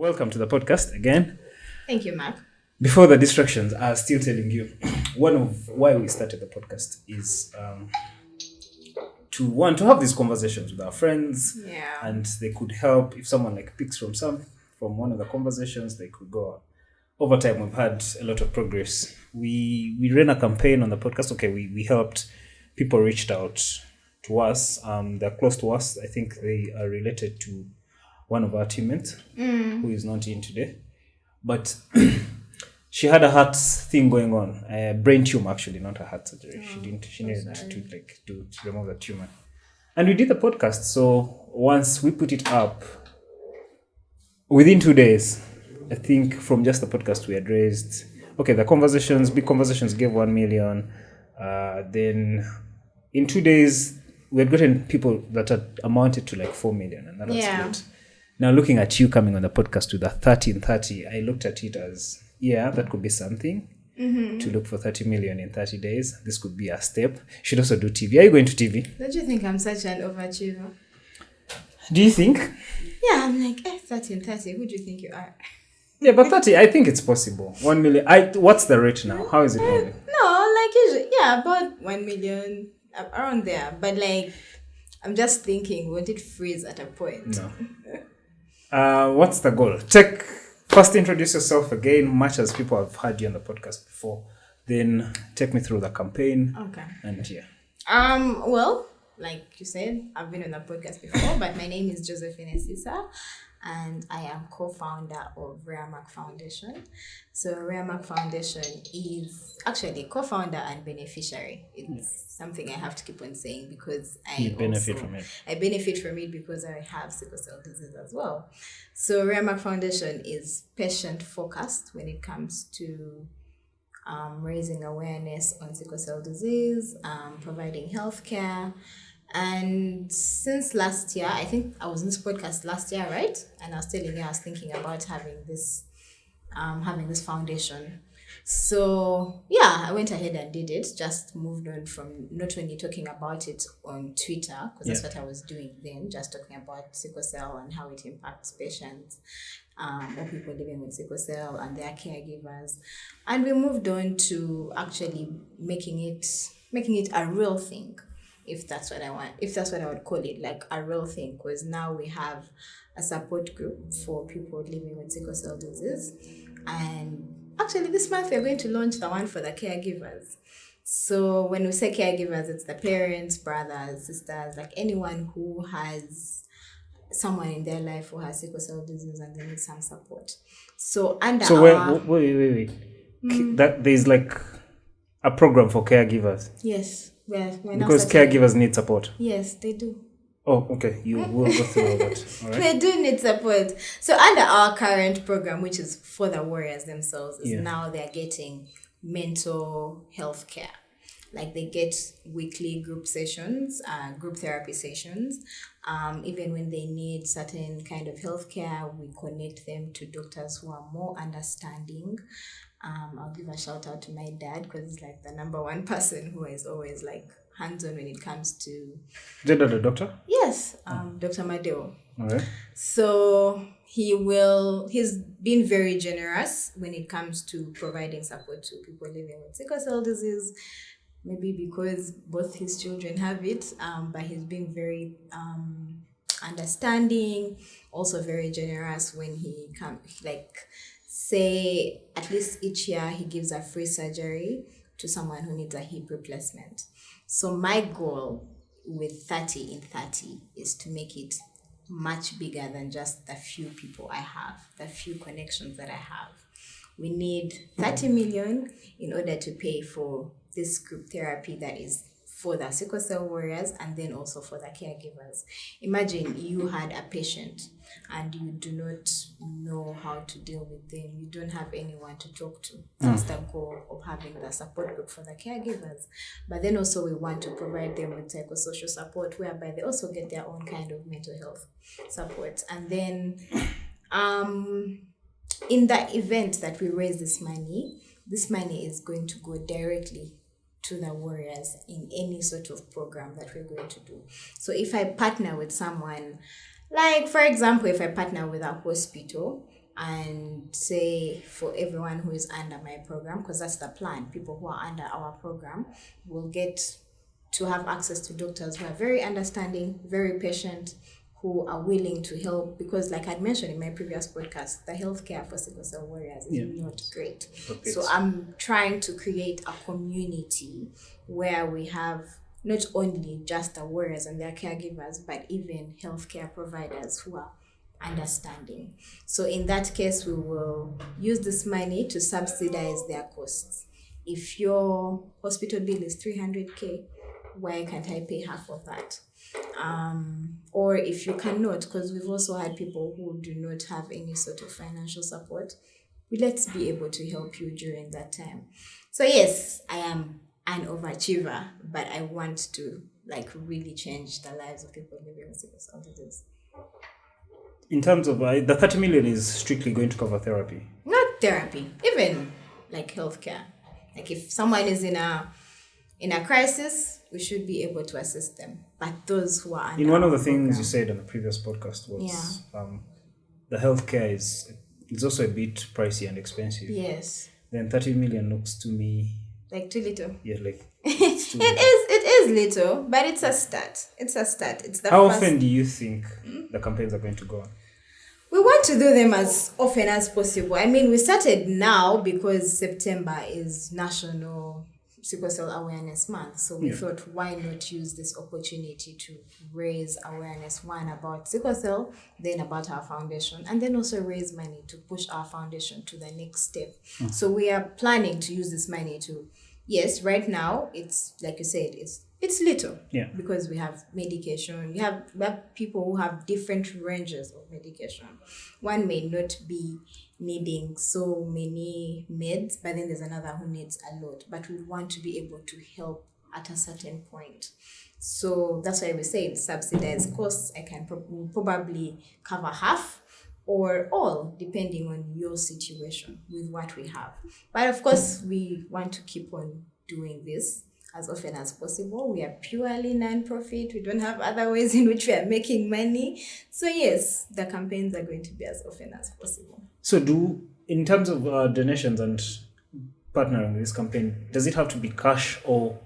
welcome to the podcast again. Thank you, Mark. Before the distractions, I was still telling you, one of why we started the podcast is to have these conversations with our friends. Yeah. And they could help if someone picks from one of the conversations, they could go on. Over time, we've had a lot of progress. We ran a campaign on the podcast. Okay, we helped people reached out to us. They're close to us. I think they are related to one of our teammates who is not in today. But she had a heart thing going on, brain tumor actually, not a heart surgery. She needed to remove the tumor. And we did the podcast. So once we put it up, within 2 days, I think from just the podcast we had raised, the Big Conversations gave 1 million. Then in 2 days, we had gotten people that had amounted to 4 million. And that was good. Now looking at you coming on the podcast with a 30 in 30, I looked at it as, that could be something. To look for 30 million in 30 days. This could be a step. You should also do TV. Are you going to TV? Don't you think I'm such an overachiever? Do you think? Yeah, I'm 30 and 30. Who do you think you are? Yeah, but 30, I think it's possible. 1 million. What's the rate now? How is it moving? No, usually, about 1 million, around there. But I'm just thinking, won't it freeze at a point? No. What's the goal? First, introduce yourself again, much as people have heard you on the podcast before. Then take me through the campaign. Okay. And well, like you said, I've been on the podcast before, but my name is Josephine Esisa, and I am co-founder of Reamark Foundation. So Reamark Foundation is actually co-founder and beneficiary. It's something I have to keep on saying because I benefit from it because I have sickle cell disease as well. So Reamark Foundation is patient-focused when it comes to raising awareness on sickle cell disease, providing healthcare. And since last year, I think I was in this podcast last year, right? And I was telling you I was thinking about having this foundation. So I went ahead and did it. Just moved on from not only talking about it on Twitter, because that's what I was doing then, just talking about sickle cell and how it impacts patients, or people living with sickle cell and their caregivers. And we moved on to actually making it a real thing. If that's what I would call it, a real thing, because now we have a support group for people living with sickle cell disease. And actually this month we're going to launch the one for the caregivers. So when we say caregivers, it's the parents, brothers, sisters, anyone who has someone in their life who has sickle cell disease and they need some support. So wait. That there's a program for caregivers. Yes. Because caregivers need support. Yes, they do. Oh, okay. You will go through all that. All right. They do need support. So under our current program, which is for the warriors themselves, is now they're getting mental health care. They get weekly group sessions, group therapy sessions. Even when they need certain kind of health care, we connect them to doctors who are more understanding. I'll give a shout out to my dad because he's the number one person who is always hands-on when it comes to... Is that the doctor? Yes, Dr. Madeo. All right. So he's been very generous when it comes to providing support to people living with sickle cell disease. Maybe because both his children have it, but he's been very understanding, also very generous when he comes, say at least each year he gives a free surgery to someone who needs a hip replacement. So my goal with 30 in 30 is to make it much bigger than just the few people I have, the few connections that I have. We need 30 million in order to pay for this group therapy that is for the sickle cell warriors and then also for the caregivers. Imagine you had a patient and you do not know how to deal with them. You don't have anyone to talk to. That's the goal of having the support group for the caregivers. But then also we want to provide them with psychosocial support whereby they also get their own kind of mental health support. And then in the event that we raise this money is going to go directly to the warriors in any sort of program that we're going to do. So if I partner with someone, like for example, if I partner with a hospital and say for everyone who is under my program, because that's the plan, people who are under our program will get to have access to doctors who are very understanding, very patient, who are willing to help, because like I'd mentioned in my previous podcast, the healthcare for sickle cell warriors is not great. Okay. So I'm trying to create a community where we have not only just the warriors and their caregivers, but even healthcare providers who are understanding. So in that case, we will use this money to subsidize their costs. If your hospital bill is 300K, why can't I pay half of that? Or if you cannot, because we've also had people who do not have any sort of financial support, let's be able to help you during that time. So yes, I am an overachiever, but I want to like really change the lives of people living with sickle cell disease. In terms of the 30 million is strictly going to cover therapy. Not therapy, even like healthcare. Like if someone is in a crisis, we should be able to assist them. But those who are under in one of the our things program, you said on the previous podcast was the healthcare is also a bit pricey and expensive. yes, Then 30 million looks to me, like too little. yeah, like It is little, but it's a start. It's the how first. often do you think the campaigns are going to go on? We want to do them as often as possible. I mean, we started now because September is National Sickle Cell Awareness Month. So we thought, why not use this opportunity to raise awareness, one, about sickle cell, then about our foundation, and then also raise money to push our foundation to the next step. So we are planning to use this money to, yes, right now, it's like you said, it's little. Yeah. Because we have medication. We have people who have different ranges of medication. One may not be needing so many meds, but then there's another who needs a lot. But we want to be able to help at a certain point. So that's why we say subsidized costs. I can probably cover half or all, depending on your situation with what we have. But of course, we want to keep on doing this as often as possible. We are purely non-profit. We don't have other ways in which we are making money. So yes, the campaigns are going to be as often as possible. So in terms of donations and partnering with this campaign, does it have to be cash, or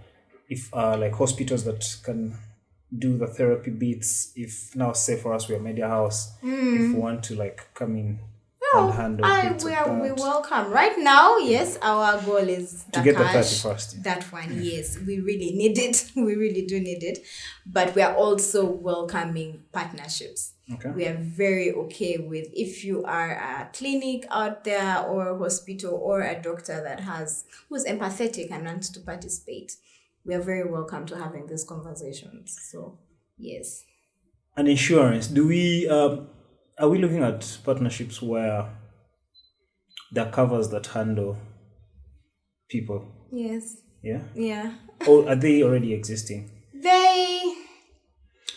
if like hospitals that can do the therapy bits, if now say for us we are media house, if we want to like come in and handle bits we of that, welcome. Right now, yes, our goal is to get cash. the 31st. That one, yes, we really need it. We really do need it. But we are also welcoming partnerships. Okay. We are very okay with, if you are a clinic out there or a hospital or a doctor who's empathetic and wants to participate, we are very welcome to having these conversations. So yes. And insurance, are we looking at partnerships where there are covers that handle people? Yes. Yeah? Yeah. Or are they already existing?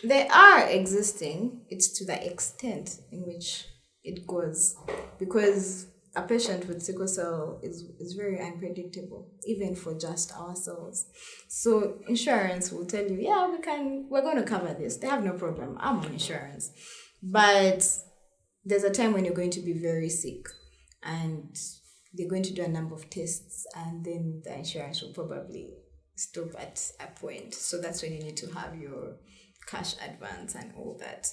They are existing. It's to the extent in which it goes, because a patient with sickle cell is very unpredictable, even for just ourselves. So insurance will tell you, yeah, we're going to cover this. They have no problem. I'm on insurance. But there's a time when you're going to be very sick and they're going to do a number of tests, and then the insurance will probably stop at a point. So that's when you need to have your cash advance and all that.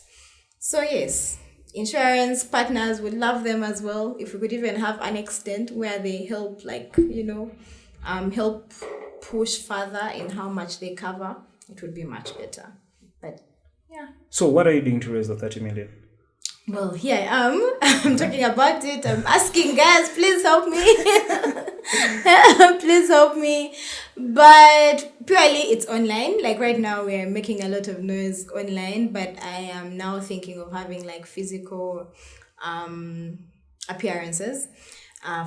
So yes, insurance partners would love them as well. If we could even have an extent where they help, help push further in how much they cover, it would be much better. But yeah. So what are you doing to raise the 30 million? Well, here I am. I'm talking about it. I'm asking, guys, please help me. Please help me. But purely it's online. Like right now we're making a lot of noise online, but I am now thinking of having like physical appearances.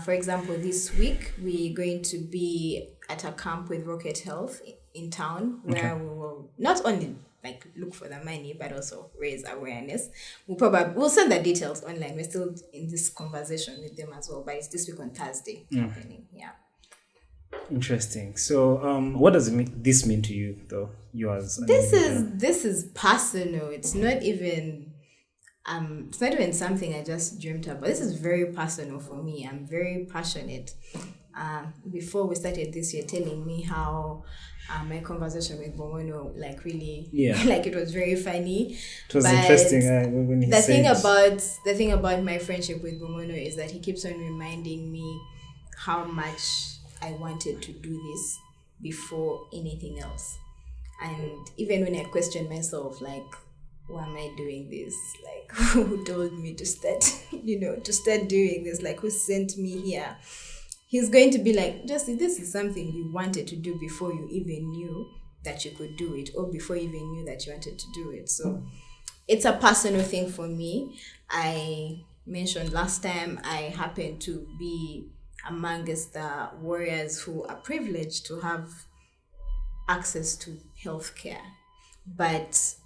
For example, this week we're going to be at a camp with Rocket Health in town, where we will not only like look for the money, but also raise awareness. We'll send the details online. We're still in this conversation with them as well, but it's this week on Thursday happening. Yeah. Interesting. So, what does this mean to you, though? You as an this is personal. It's not even it's not even something I just dreamt about. This is very personal for me. I'm very passionate. Before we started this, you're telling me how my conversation with Bomono, like really, like it was very funny. It was interesting when he said... The thing about my friendship with Bomono is that he keeps on reminding me how much I wanted to do this before anything else. And even when I question myself, like, why am I doing this? Like, who told me to start, to start doing this? Like, who sent me here? He's going to be like, Justin, this is something you wanted to do before you even knew that you could do it, or before you even knew that you wanted to do it. So it's a personal thing for me. I mentioned last time I happen to be amongst the warriors who are privileged to have access to healthcare. But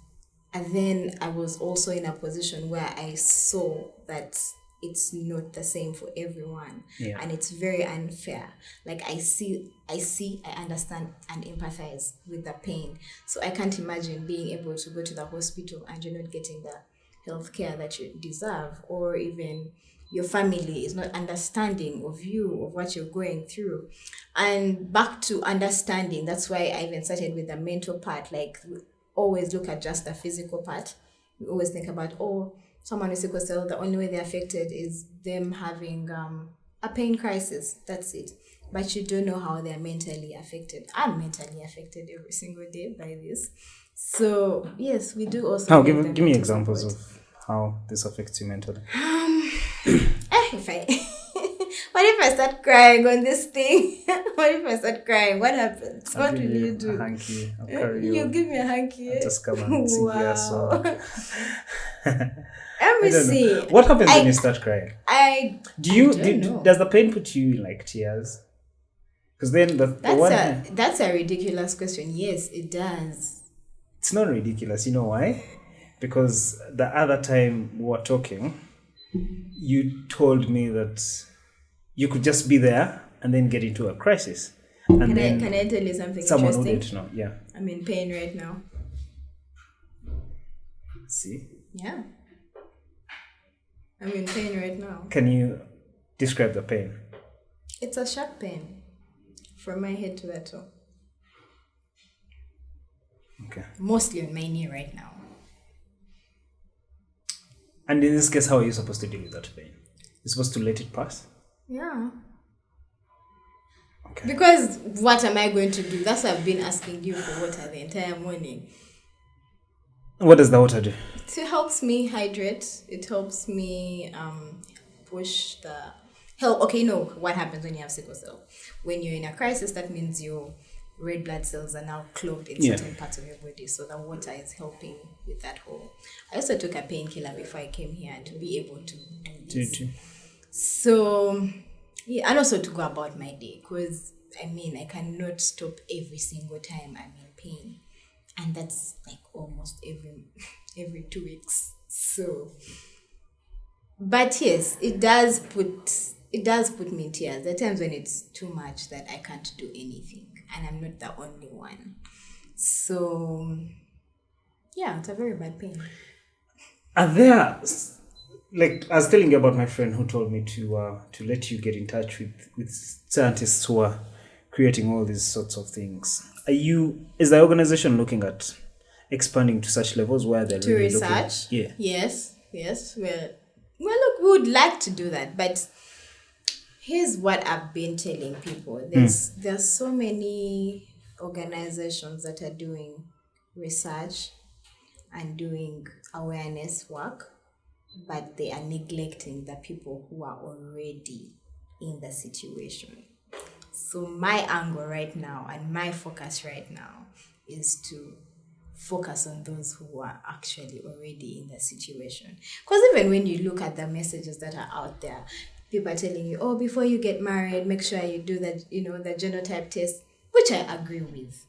and then I was also in a position where I saw that it's not the same for everyone. And it's very unfair. Like I understand and empathize with the pain. So I can't imagine being able to go to the hospital and you're not getting the healthcare that you deserve, or even your family is not understanding of you, of what you're going through. And back to understanding, that's why I even started with the mental part. Like, we always look at just the physical part. We always think about, someone with sickle cell, the only way they're affected is them having a pain crisis. That's it. But you don't know how they're mentally affected. I'm mentally affected every single day by this. So, yes, we do also... give me examples of how this affects you mentally. What if I start crying on this thing? What if I start crying? What happens? What will you do? A hanky. I'll carry you. You'll give me a hanky. I'll just come and sing your song. Let me see. What happens when you start crying? I don't know. Does the pain put you in like tears? Because then that's a ridiculous question. Yes, it does. It's not ridiculous. You know why? Because the other time we were talking, you told me that you could just be there and then get into a crisis. And can I tell you something someone interesting? Wouldn't know. Yeah. I'm in pain right now. See? Yeah. I'm in pain right now. Can you describe the pain? It's a sharp pain from my head to the toe. Okay. Mostly on my knee right now. And in this case, how are you supposed to deal with that pain? You're supposed to let it pass? Yeah. Okay. Because what am I going to do? That's why I've been asking you for water the entire morning. What does the water do? It helps me hydrate. It helps me push the... what happens when you have sickle cell? When you're in a crisis, that means your red blood cells are now clogged in certain parts of your body. So the water is helping with that whole... I also took a painkiller before I came here to be able to do this. So, and also to go about my day. Because, I cannot stop every single time I'm in pain. And that's like almost every 2 weeks. So, but yes, it does put me in tears. There are times when it's too much that I can't do anything, and I'm not the only one. So, yeah, it's a very bad pain. Are there, like I was telling you about my friend who told me to let you get in touch with scientists who are creating all these sorts of things. Is the organization looking at expanding to such levels where they're to really research? Looking, Yes. Well, look, we would like to do that, but here's what I've been telling people. There's so many organizations that are doing research and doing awareness work, but they are neglecting the people who are already in the situation. So my angle right now and my focus right now is to focus on those who are actually already in the situation. Because even when you look at the messages that are out there, people are telling you, before you get married, make sure you do that, the genotype test, which I agree with.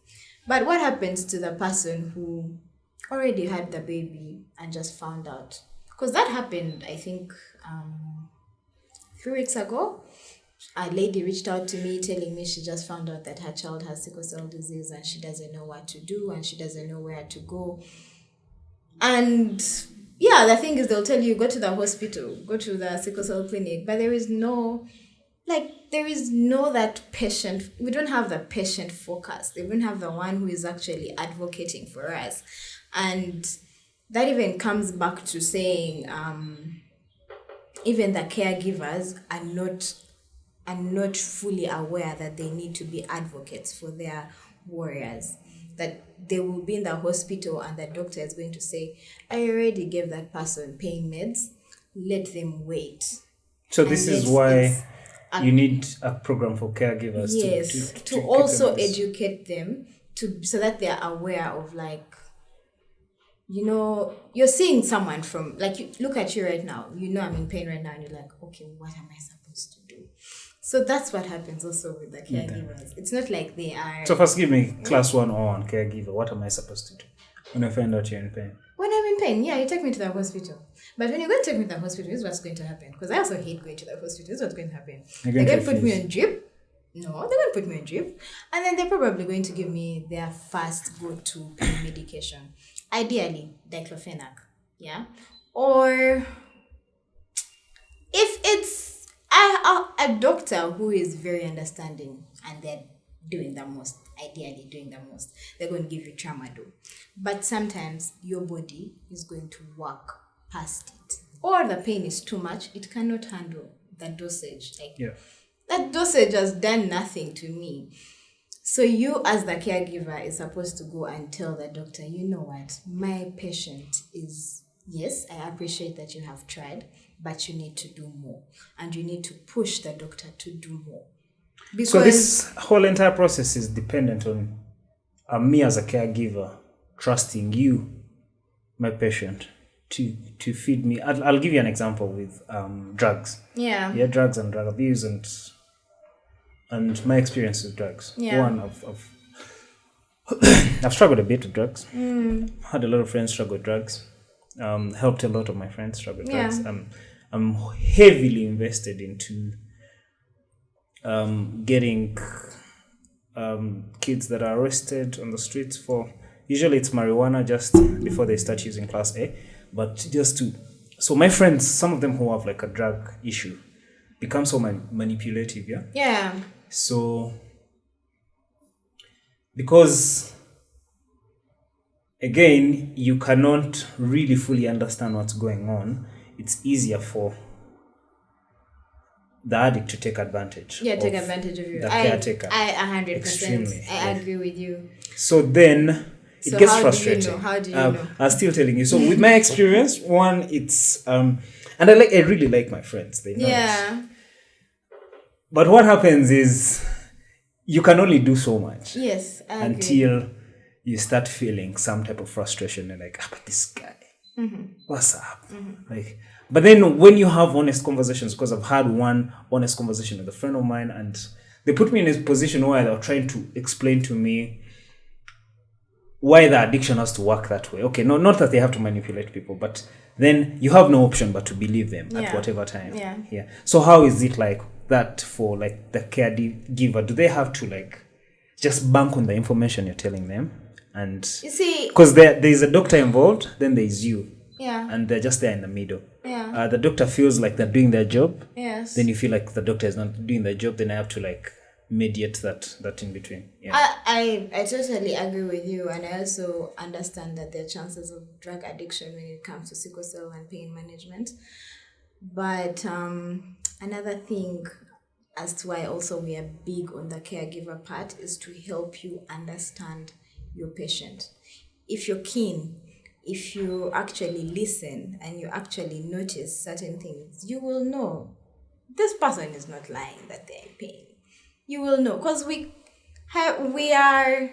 But what happens to the person who already had the baby and just found out? Because that happened, I think, 3 weeks ago. A lady reached out to me telling me she just found out that her child has sickle cell disease and she doesn't know what to do and she doesn't know where to go. And yeah, the thing is they'll tell you go to the hospital, go to the sickle cell clinic, but there is no that patient. We don't have the patient focus. They don't have the one who is actually advocating for us. And that even comes back to saying even the caregivers are not fully aware that they need to be advocates for their warriors. That they will be in the hospital and the doctor is going to say, I already gave that person pain meds, let them wait. So this is why you need a program for caregivers. Yes, to also educate them so that they are aware of, like, you know, you're seeing someone from, like, you look at you right now, you know I'm in pain right now, and you're like, okay, what am I supposed to do? So that's what happens also with the caregivers. It's not like they are... So first give me class 101 caregiver. What am I supposed to do when I find out you're in pain? When I'm in pain, yeah, you take me to the hospital. But when you're going to take me to the hospital, this is what's going to happen. Because I also hate going to the hospital. This is what's going to happen. They're going to put me on drip. No, they're going to put me on drip. And then they're probably going to give me their first go-to pain medication. Ideally, diclofenac. Yeah? Or if it's a doctor who is very understanding and they're doing the most, ideally doing the most, they're going to give you tramadol. But sometimes your body is going to work past it. Or the pain is too much, it cannot handle the dosage. That dosage has done nothing to me. So you as the caregiver is supposed to go and tell the doctor, you know what, my patient is, yes, I appreciate that you have tried, but you need to do more. And you need to push the doctor to do more. Because so this whole entire process is dependent on me as a caregiver trusting you, my patient, to feed me. I'll give you an example with drugs. Yeah. Yeah, drugs and drug abuse and my experience with drugs. Yeah. One, I've struggled a bit with drugs. Had a lot of friends struggle with drugs. Helped a lot of my friends struggle with drugs. I'm heavily invested into getting kids that are arrested on the streets for, usually it's marijuana just before they start using class A, but so my friends, some of them who have like a drug issue, become so manipulative, yeah? Yeah. So, because again, you cannot really fully understand what's going on, it's easier for the addict to take advantage. Yeah, take advantage of you. The caretaker. I 100%. Extremely. I agree with you. So then it gets frustrating. How do you know? I'm still telling you. So with my experience, one, it's and I really like my friends. They know it. But what happens is you can only do so much. Yes, I agree. Until you start feeling some type of frustration and like, but this guy, what's up? But then when you have honest conversations, because I've had one honest conversation with a friend of mine, and they put me in a position where they were trying to explain to me why the addiction has to work that way. Okay, not that they have to manipulate people, but then you have no option but to believe them at whatever time. Yeah. So how is it like that for like the caregiver? Do they have to like just bank on the information you're telling them? And you see, because there's a doctor involved, then there's you. Yeah. And they're just there in the middle. Yeah. The doctor feels like they're doing their job. Yes. Then you feel like the doctor is not doing their job. Then I have to like mediate that in between. Yeah. I totally agree with you, and I also understand that there are chances of drug addiction when it comes to sickle cell and pain management. But another thing as to why also we are big on the caregiver part is to help you understand your patient. If you're keen, if you actually listen and you actually notice certain things, you will know this person is not lying that they're in pain. You will know, because we are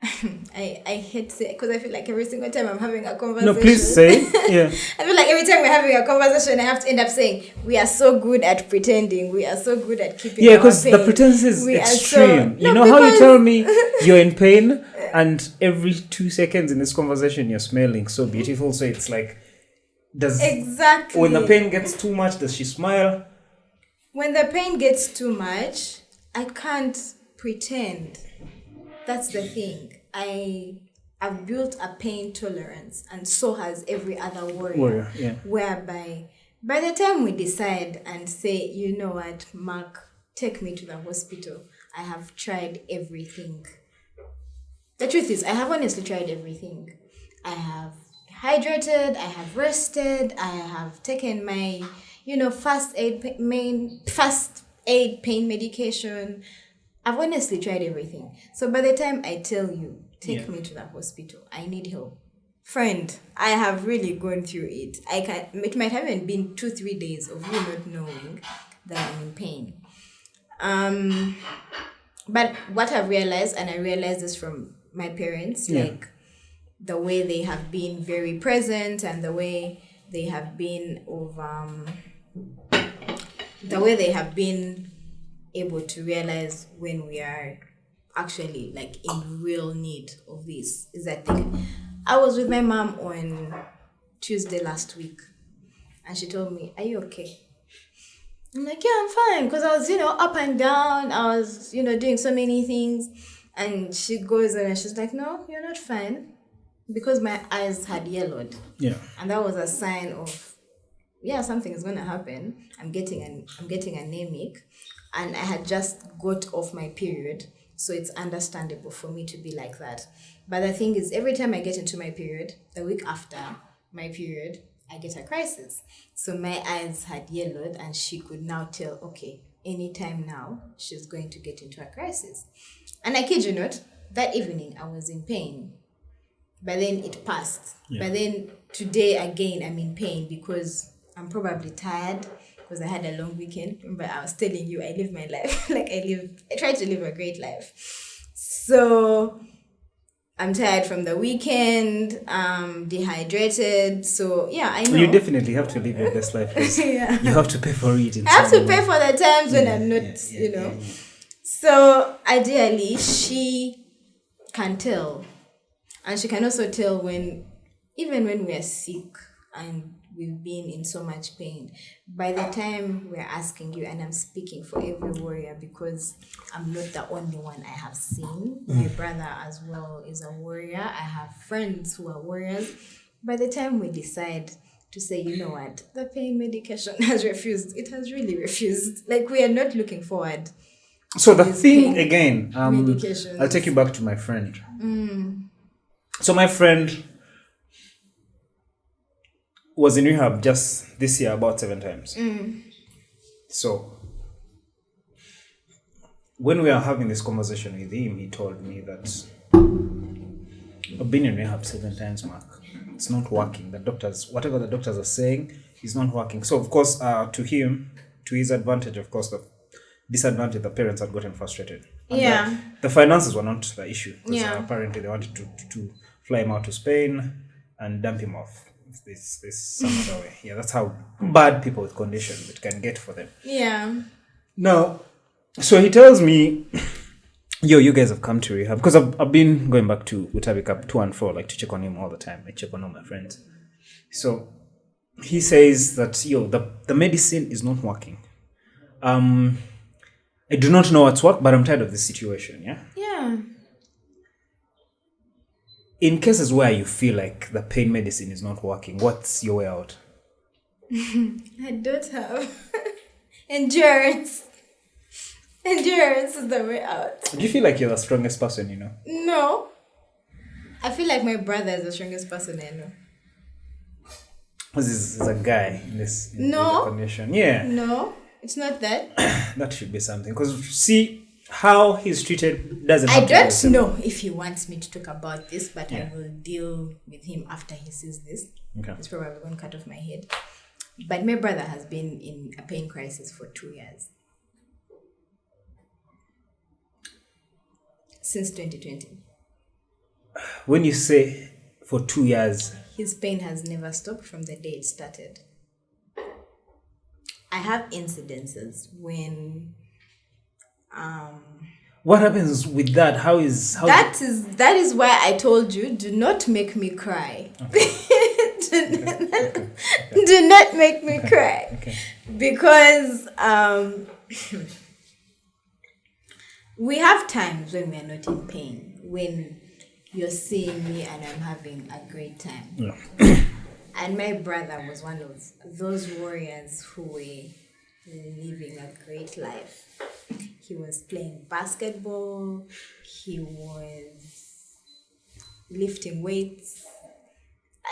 I hate to say it because I feel like every single time I'm having a conversation. No, please say. Yeah. I feel like every time we're having a conversation, I have to end up saying, we are so good at pretending. We are so good at keeping our because pain. The pretense is extreme. So, you know how you tell me you're in pain and every 2 seconds in this conversation you're smelling so beautiful. So it's like, exactly. When the pain gets too much, does she smile? When the pain gets too much, I can't pretend. That's the thing. I I've built a pain tolerance, and so has every other Warrior, yeah. whereby by the time we decide and say, you know what, Mark, take me to the hospital, I have tried everything. The truth is, I have honestly tried everything. I have hydrated, I have rested, I have taken my, first aid pain medication. I've honestly tried everything. So by the time I tell you, take me to the hospital, I need help. Friend, I have really gone through it. It might have even been 2-3 days of you not knowing that I'm in pain. But what I've realized, and I realized this from my parents, like the way they have been very present and the way they have been able to realize when we are actually like in real need of this is that thing. I was with my mom on Tuesday last week, and she told me, "Are you okay?" I'm like, "Yeah, I'm fine," because I was, up and down. I was, doing so many things, and she goes and she's like, "No, you're not fine," because my eyes had yellowed. Yeah, and that was a sign of, something is gonna happen. I'm getting anemic, and I had just got off my period. So it's understandable for me to be like that. But the thing is, every time I get into my period, the week after my period, I get a crisis. So my eyes had yellowed, and she could now tell, okay, anytime now, she's going to get into a crisis. And I kid you not, that evening I was in pain. But then it passed. Yeah. But then today again, I'm in pain because I'm probably tired. Because I had a long weekend. But I was telling you, I live my life. I try to live a great life. So I'm tired from the weekend, dehydrated. So I know. You definitely have to live your best life. You have to pay for it. I have to pay for the times when I'm not, Yeah. So ideally, she can tell. And she can also tell even when we are sick and we've been in so much pain, by the time we're asking you, and I'm speaking for every warrior because I'm not the only one I have seen. My brother as well is a warrior. I have friends who are warriors. By the time we decide to say, you know what, the pain medication has refused. It has really refused. Like, we are not looking forward. So the thing again, I'll take you back to my friend. So my friend was in rehab just this year about 7 times. So when we are having this conversation with him, he told me that I've been in rehab 7 times, Mark. It's not working. The doctors, whatever the doctors are saying, is not working. So of course, to him, to his advantage, of course, the disadvantage, the parents had gotten frustrated. And the finances were not the issue. Because apparently they wanted to fly him out to Spain and dump him off. This some other way. Yeah, that's how bad people with conditions it can get for them. Yeah. Now, so he tells me, you guys have come to rehab. Because I've been going back to Utabi Cup 2 and 4, like to check on him all the time. I check on all my friends. So he says that, the medicine is not working. I do not know what's worked, but I'm tired of this situation, yeah? Yeah. In cases where you feel like the pain medicine is not working, what's your way out? I don't have endurance. Endurance is the way out. Do you feel like you're the strongest person you know? No. I feel like my brother is the strongest person I know. Because he's a guy in this condition. Yeah. No, it's not that. That should be something. Because see, how he's treated doesn't I don't know if he wants me to talk about this, but I will deal with him after he sees this. Okay. He's probably going to cut off my head. But my brother has been in a pain crisis for 2 years. Since 2020. When you say for 2 years... His pain has never stopped from the day it started. I have incidences when... What happens with that? That is why I told you, do not make me cry. Okay. Do not make me cry. Okay. Because we have times when we are not in pain, when you're seeing me and I'm having a great time. Yeah. And my brother was one of those warriors who were living a great life. He was playing basketball, he was lifting weights.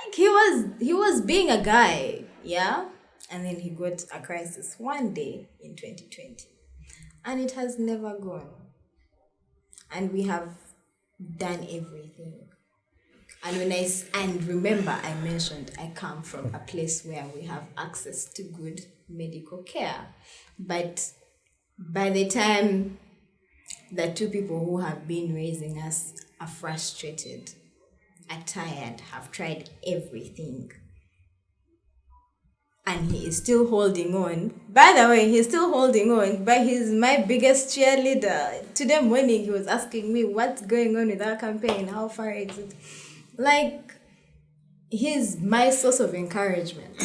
Like he was being a guy, yeah? And then he got a crisis one day in 2020. And it has never gone. And we have done everything. And remember, I mentioned I come from a place where we have access to good medical care. But by the time the two people who have been raising us are frustrated, are tired, have tried everything, and he is still holding on. By the way, he's still holding on, but he's my biggest cheerleader. Today morning, he was asking me what's going on with our campaign, how far is it? Like, he's my source of encouragement,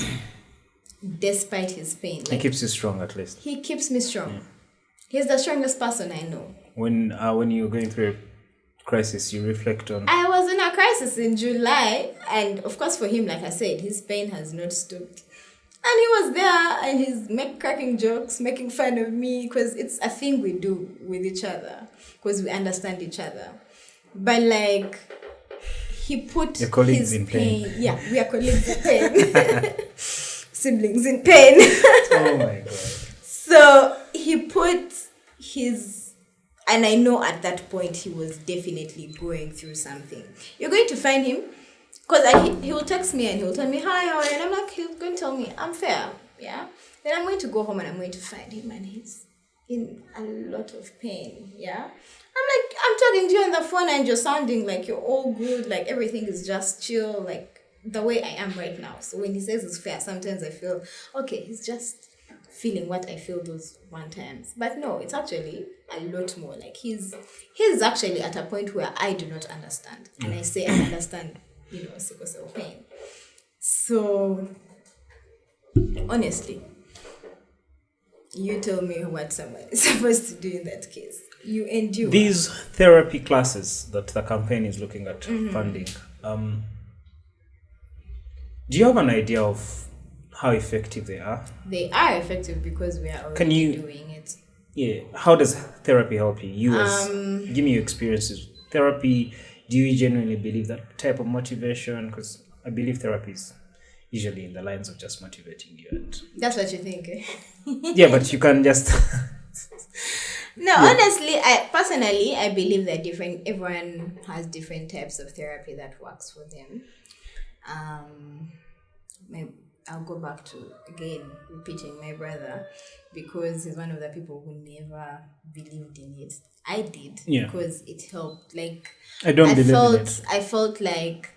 despite his pain. Like, He keeps you strong at least. he keeps me strong. Yeah. He's the strongest person I know. When you're going through a crisis, you reflect on... I was in a crisis in July, and of course for him, like I said, his pain has not stopped. And he was there, and he's cracking jokes, making fun of me, because it's a thing we do with each other, because we understand each other. But like, he put colleagues his in pain. Yeah, we are colleagues in pain. Siblings in pain. Oh my God. So he put his, and I know at that point he was definitely going through something. You're going to find him, because he will text me and he will tell me, hi, how are you? And I'm like, he's going to tell me, I'm fair, yeah? Then I'm going to go home and I'm going to find him and he's in a lot of pain, yeah? I'm like, I'm talking to you on the phone and you're sounding like you're all good, like everything is just chill, like the way I am right now. So when he says it's fair, sometimes I feel, okay, he's just feeling what I feel those one times. But no, it's actually a lot more. Like he's actually at a point where I do not understand. And I say I understand, sickle cell pain. So honestly, you tell me what someone is supposed to do in that case. You endure. These therapy classes that the campaign is looking at funding, do you have an idea of how effective they are? They are effective because we are already doing it. Yeah. How does therapy help you? Give me your experiences. Therapy, do you genuinely believe that type of motivation? Because I believe therapy is usually in the lines of just motivating you. And that's what you think. Yeah, but you can just... No, yeah. Honestly, I believe that everyone has different types of therapy that works for them. I'll go back to, again, repeating my brother, because he's one of the people who never believed in it. I did, because it helped. Like, I felt like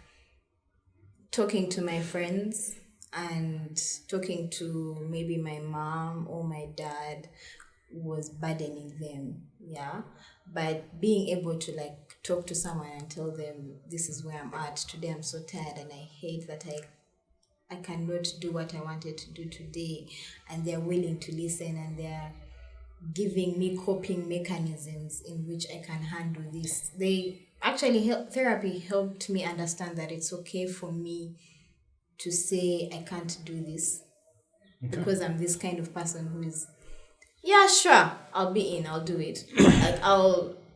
talking to my friends and talking to maybe my mom or my dad was burdening them, yeah. But being able to like talk to someone and tell them, this is where I'm at today, I'm so tired and I hate that I cannot do what I wanted to do today, and they're willing to listen and they're giving me coping mechanisms in which I can handle this. Therapy helped me understand that it's okay for me to say I can't do this, because I'm this kind of person who is, yeah, sure, I'll be in, I'll do it. Like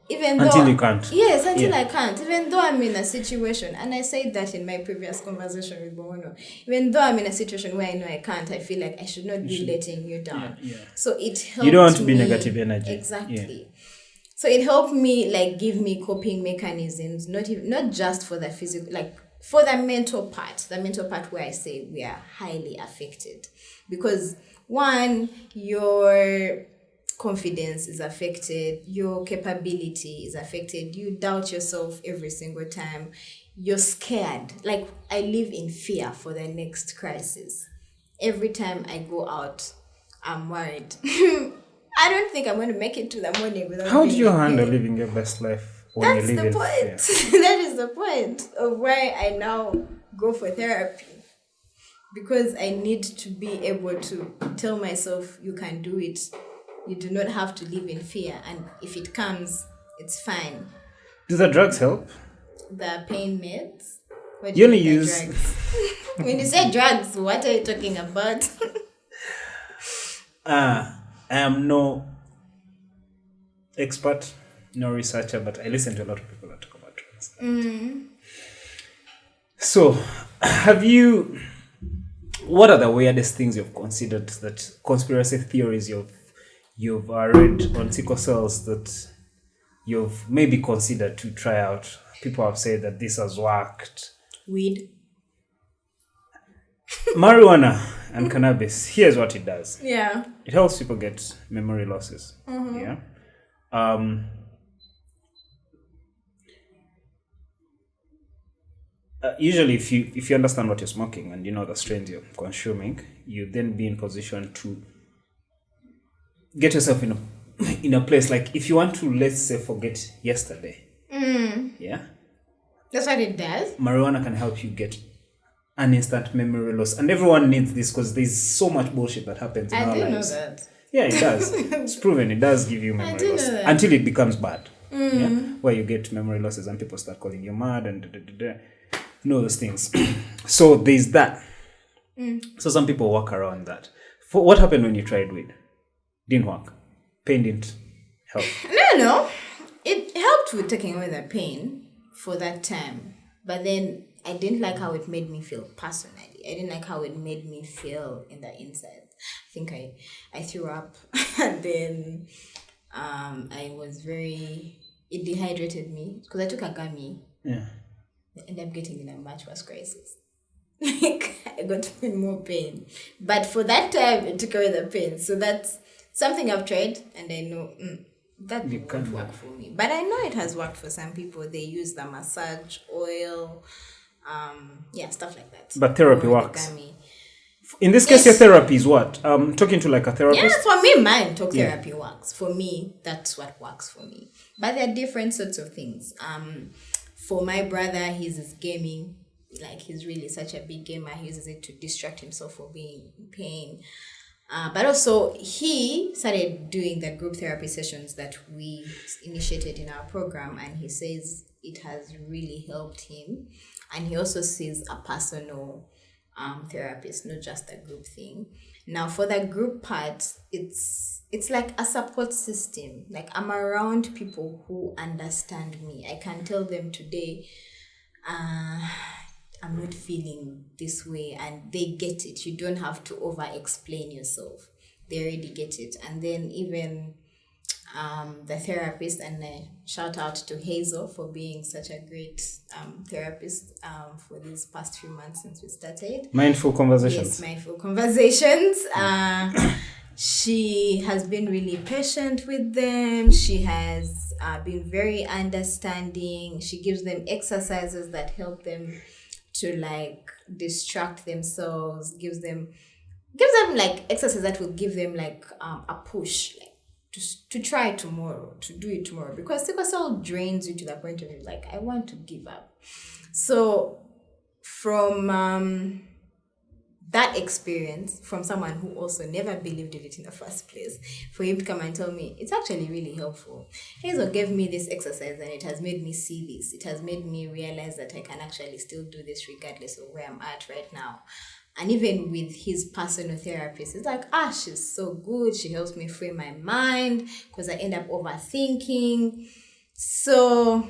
until you can't. Yes, until I can't. Even though I'm in a situation, and I said that in my previous conversation with Bono, even though I'm in a situation where I know I can't, I feel like I should not be letting you down. Yeah. So it helped. You don't want to be negative energy. Exactly. Yeah. So it helped me, like, give me coping mechanisms, not just for the physical, like for the mental part where I say we are highly affected, because one, your confidence is affected, your capability is affected, you doubt yourself every single time, you're scared. Like, I live in fear for the next crisis. Every time I go out, I'm worried. I don't think I'm going to make it to the morning without. How do you handle living your best life when you live in fear? That is the point of why I now go for therapy. Because I need to be able to tell myself, you can do it. You do not have to live in fear. And if it comes, it's fine. Do the drugs help? the pain meds. What do You only mean by use- drugs? When you say drugs, what are you talking about? I am no expert, no researcher, but I listen to a lot of people that talk about drugs. So, what are the weirdest things you've considered, that conspiracy theories you've read on sickle cells that you've maybe considered to try out? People have said that this has worked. Weed. Marijuana and cannabis, here's what it does. Yeah. It helps people get memory losses. Yeah. Usually, if you understand what you're smoking and you know the strains you're consuming, you then be in position to get yourself in a place, like if you want to, let's say, forget yesterday. Yeah. That's what it does. Marijuana can help you get an instant memory loss, and everyone needs this because there's so much bullshit that happens in I our didn't know lives. that. Yeah, it does. It's proven. It does give you memory didn't loss know that. until it becomes bad. Yeah, where you get memory losses and people start calling you mad and those things. So there's that. So some people walk around that. For what happened when you tried weed? Didn't work. Pain didn't help. No. It helped with taking away the pain for that time. But then I didn't like how it made me feel personally. I didn't like how it made me feel in the inside. I think I threw up. And then it dehydrated me. Because I took a gummy. Yeah. I ended up getting in a much worse crisis. Like, I got in more pain. But for that time, it took away the pain. So that's something I've tried, and I know that won't work for me. But I know it has worked for some people. They use the massage oil, stuff like that. But therapy Or the works. gummy. In this case, your therapy is what? Talking to like a therapist? Yeah, for me, mine talk therapy works. For me, that's what works for me. But there are different sorts of things. For my brother, he's gaming. Like, he's really such a big gamer. He uses it to distract himself from being in pain. But also, he started doing the group therapy sessions that we initiated in our program, and he says it has really helped him. And he also sees a personal therapist, not just a group thing. Now, for the group part, it's like a support system. Like, I'm around people who understand me. I can tell them today, I'm not feeling this way, and they get it. You don't have to over-explain yourself. They already get it. And then even the therapist, and shout out to Hazel for being such a great therapist for these past few months since we started. Mindful conversations. Yes, mindful conversations. She has been really patient with them. She has been very understanding. She gives them exercises that help them to like distract themselves, gives them like exercises that will give them like a push, like to try tomorrow, to do it tomorrow, because sickle cell drains you to the point of you like, I want to give up. So from that experience, from someone who also never believed in it in the first place, for him to come and tell me it's actually really helpful. Hazel gave me this exercise and it has made me see this. It has made me realize that I can actually still do this regardless of where I'm at right now. And even with his personal therapist, it's like, she's so good. She helps me free my mind because I end up overthinking. So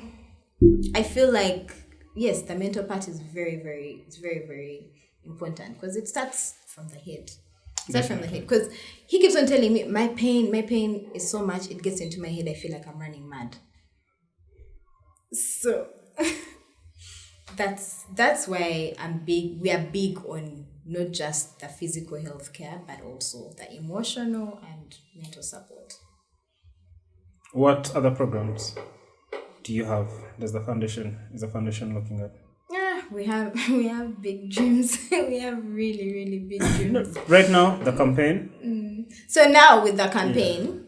I feel like, yes, the mental part is very, very important because it starts from the head. Because he keeps on telling me my pain is so much, it gets into my head, I feel like I'm running mad. So that's why we are big on not just the physical health care, but also the emotional and mental support. What other programs do you have? Is the foundation looking at? Yeah, we have big dreams. We have really, really big dreams. Right now, the campaign. So now with the campaign,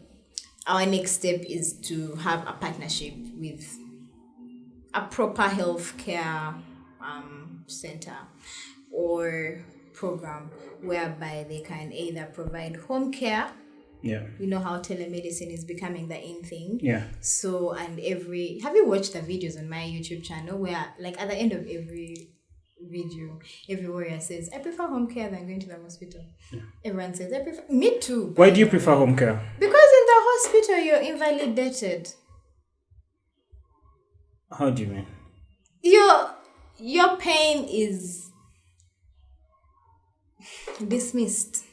our next step is to have a partnership with a proper healthcare center or program whereby they can either provide home care Yeah. You know how telemedicine is becoming the in thing. Yeah. So, and have you watched the videos on my YouTube channel where, like, at the end of every video, every warrior says, I prefer home care than going to the hospital. Yeah. Everyone says, I prefer, me too. Why do you prefer home care? Because in the hospital, you're invalidated. How do you mean? Your pain is dismissed.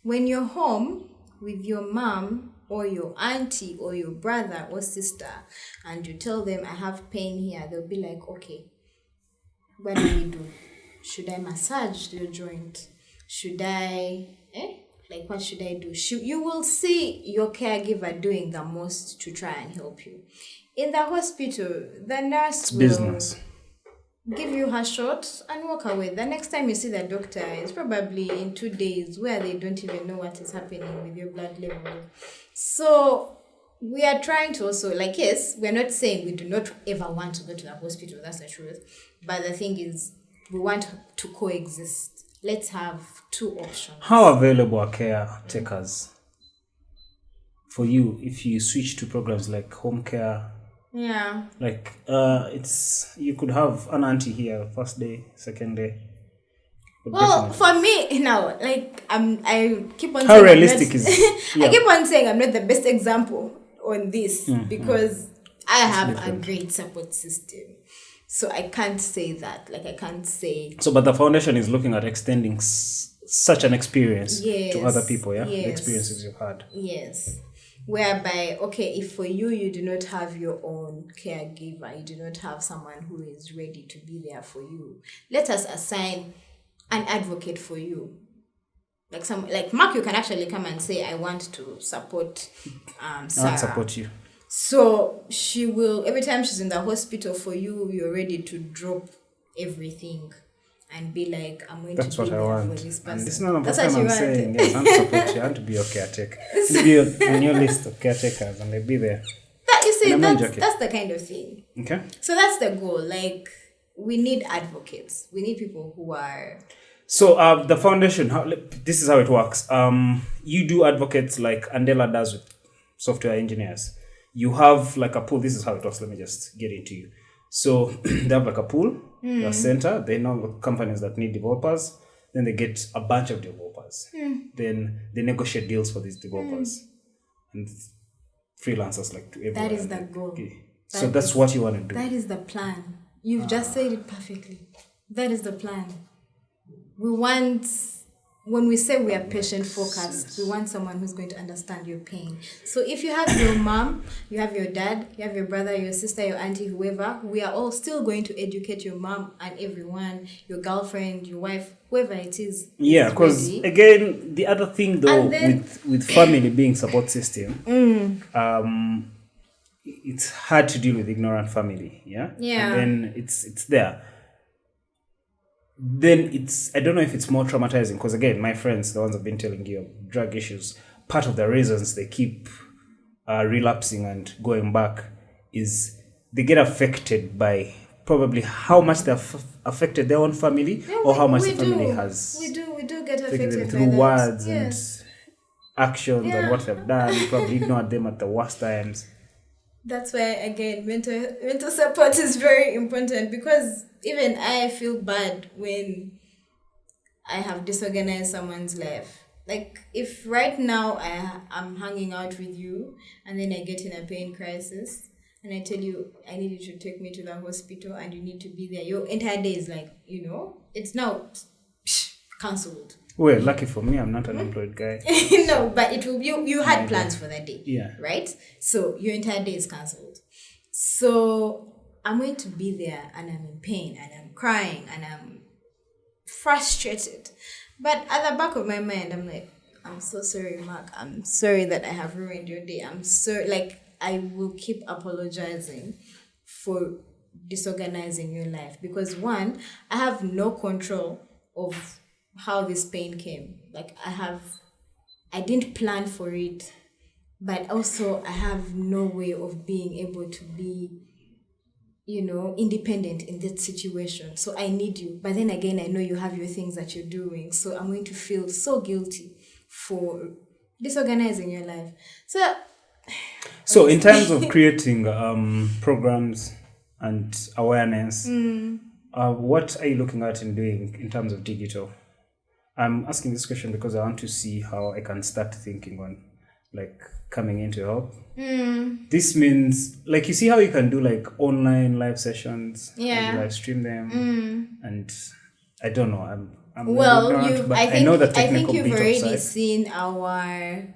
When you're home with your mom or your auntie or your brother or sister and you tell them, I have pain here, they'll be like, okay, what do we do? Should I massage your joint? Should I, like, what should I do? You will see your caregiver doing the most to try and help you. In the hospital, the nurse will give you her shot and walk away. The next time you see the doctor is probably in 2 days where they don't even know what is happening with your blood level. So we are trying to also, like, yes, we're not saying we do not ever want to go to the hospital. That's the truth. But the thing is, we want to coexist. Let's have two options. How available are caretakers for you if you switch to programs like home care? Yeah. Like, you could have an auntie here first day, second day. Well, for me, now, like, I keep on saying... How realistic is... Yeah. I keep on saying I'm not the best example on this because I have a great support system. So I can't say that. Like, I can't say... So, but the foundation is looking at extending such an experience to other people, yeah? Yes. The experiences you've had. Yes. Whereby, okay, if for you do not have your own caregiver, you do not have someone who is ready to be there for you, let us assign an advocate for you. Like Mark, you can actually come and say, I want to support Sarah. I want to support you. So she will, every time she's in the hospital for you, you're ready to drop everything and be like, I'm going That's to be what I there want. for this person. And this is not the That's first what time you I'm want. saying, yes, I want to support you. I want to be your caretaker. To be on your list of caretakers and they'll be there. That, you see, that's the kind of thing. Okay. So that's the goal. Like, we need advocates. We need people who are... So the foundation, this is how it works. You do advocates like Andela does with software engineers. You have like a pool. This is how it works. Let me just get into you. So they have like a pool, a center. They know companies that need developers. Then they get a bunch of developers. Then they negotiate deals for these developers and freelancers like to everyone. That is the goal. Okay. So that's what you want to do. That is the plan. You've just said it perfectly. That is the plan. We want, when we say we are patient focused, we want someone who's going to understand your pain. So if you have your mom, you have your dad, you have your brother, your sister, your auntie, whoever, we are all still going to educate your mom and everyone, your girlfriend, your wife, whoever it is. Yeah, because again, the other thing though, then, with family being support system, it's hard to deal with ignorant family. Yeah. Yeah. And then it's there. Then I don't know if it's more traumatizing because again, my friends, the ones I've been telling you of drug issues, part of the reasons they keep relapsing and going back is they get affected by probably how much they've affected their own family or how much the family has. We do get affected through by words that. and actions and what they've done. You probably ignored them at the worst times. That's why, again, mental support is very important because even I feel bad when I have disorganized someone's life. Like, if right now I'm hanging out with you and then I get in a pain crisis and I tell you, I need you to take me to the hospital and you need to be there, your entire day is like, it's now cancelled. Well, lucky for me, I'm not an employed guy. No, but it will. You had plans for that day, yeah, right? So your entire day is cancelled. So I'm going to be there, and I'm in pain, and I'm crying, and I'm frustrated. But at the back of my mind, I'm like, I'm so sorry, Mark. I'm sorry that I have ruined your day. I'm sorry. Like, I will keep apologizing for disorganizing your life because one, I have no control of how this pain came. Like, I didn't plan for it, but also I have no way of being able to be, independent in that situation. So I need you. But then again, I know you have your things that you're doing. So I'm going to feel so guilty for disorganizing your life. So in terms of creating programs and awareness, what are you looking at in doing in terms of digital? I'm asking this question because I want to see how I can start thinking on like coming in to help. This means like you see how you can do like online live sessions and you live stream them and I don't know. I'm Well, ignorant, but I know the technical you've bit of already side. seen our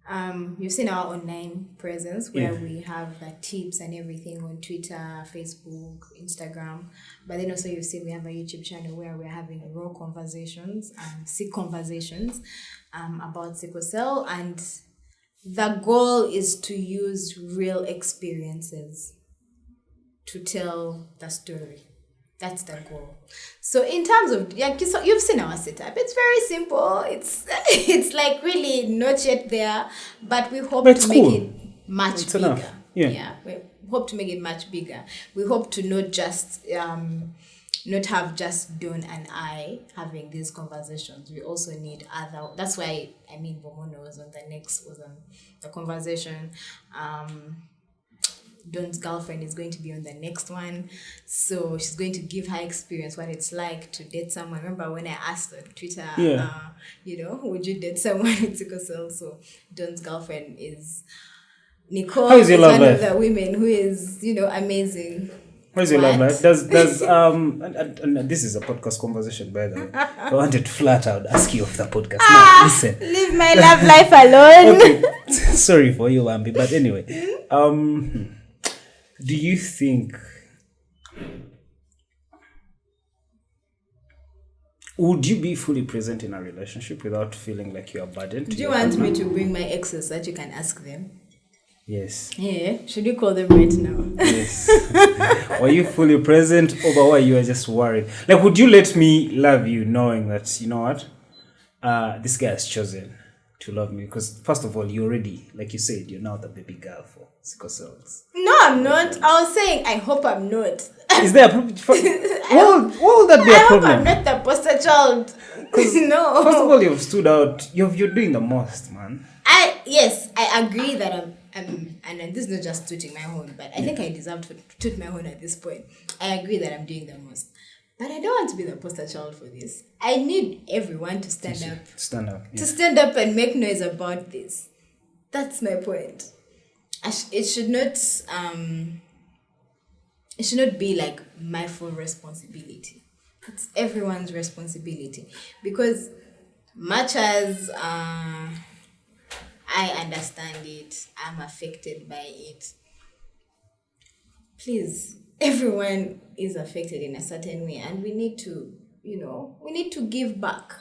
online presence where we have the tips and everything on Twitter, Facebook, Instagram. But then also you've seen we have a YouTube channel where we're having raw conversations, sick conversations about sickle cell, and the goal is to use real experiences to tell the story. That's the goal. So in terms of you've seen our setup, it's very simple. It's like really not yet there, but we hope to make it much bigger. Enough. Yeah. We hope to make it much bigger. We hope to not just not have just Don and I having these conversations. We also need other. That's why Bomono was on the conversation. Don's girlfriend is going to be on the next one, so she's going to give her experience, what it's like to date someone. Remember when I asked on Twitter, would you date someone with sickle cell? So Don's girlfriend is Nicole. How is your love one life? of the women who is amazing. How's your love life? Does and this is a podcast conversation, by the way. If I wanted to flat out ask you off the podcast. Now, listen. Leave my love life alone. Okay. Sorry for you, Wambi. But anyway, do you think would you be fully present in a relationship without feeling like you're burdened? Do you want me to bring my exes so that you can ask them? Yes. Yeah. Should you call them right now? Yes. Were you fully present or were you just worried? Like, would you let me love you knowing that, you know what? This guy has chosen to love me? Because, first of all, you already, like you said, you're now the baby girl for sickle cells. No, I'm not. I was saying, I hope I'm not. Is there a problem? What would that be a I hope problem? I'm not the poster child. No. First of all, you've stood out. You're doing the most, man. Yes, I agree that and this is not just tooting my horn, but I think I deserve to toot my horn at this point. I agree that I'm doing the most. But I don't want to be the poster child for this. I need everyone to stand up. Stand up. Yeah. To stand up and make noise about this. That's my point. It should not be like my full responsibility. It's everyone's responsibility. Because much as I understand it, I'm affected by it. Please, everyone is affected in a certain way, and we need to, give back.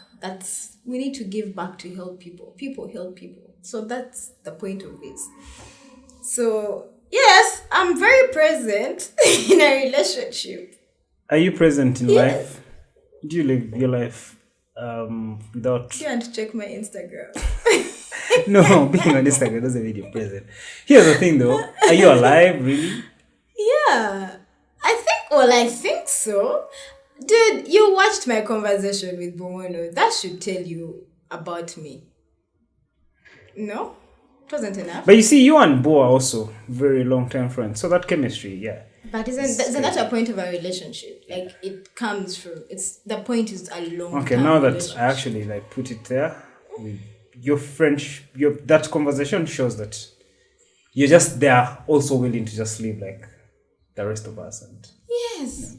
We need to give back to help people. People help people. So that's the point of this. So, yes, I'm very present in a relationship. Are you present in life? Do you live your life without... You want to check my Instagram? No, being on Instagram doesn't mean you're present. Here's the thing though. Are you alive, really? Yeah. I think so. Dude, you watched my conversation with Bomono. That should tell you about me. No? It wasn't enough. But you see, you and Bo are also very long-term friends. So that chemistry, yeah. But isn't that a point of a relationship? Like, it comes from... the point is a long-term Okay, now that relationship. I actually put it there, with your French, that conversation shows that you're just there, also willing to just live like the rest of us. And Yes.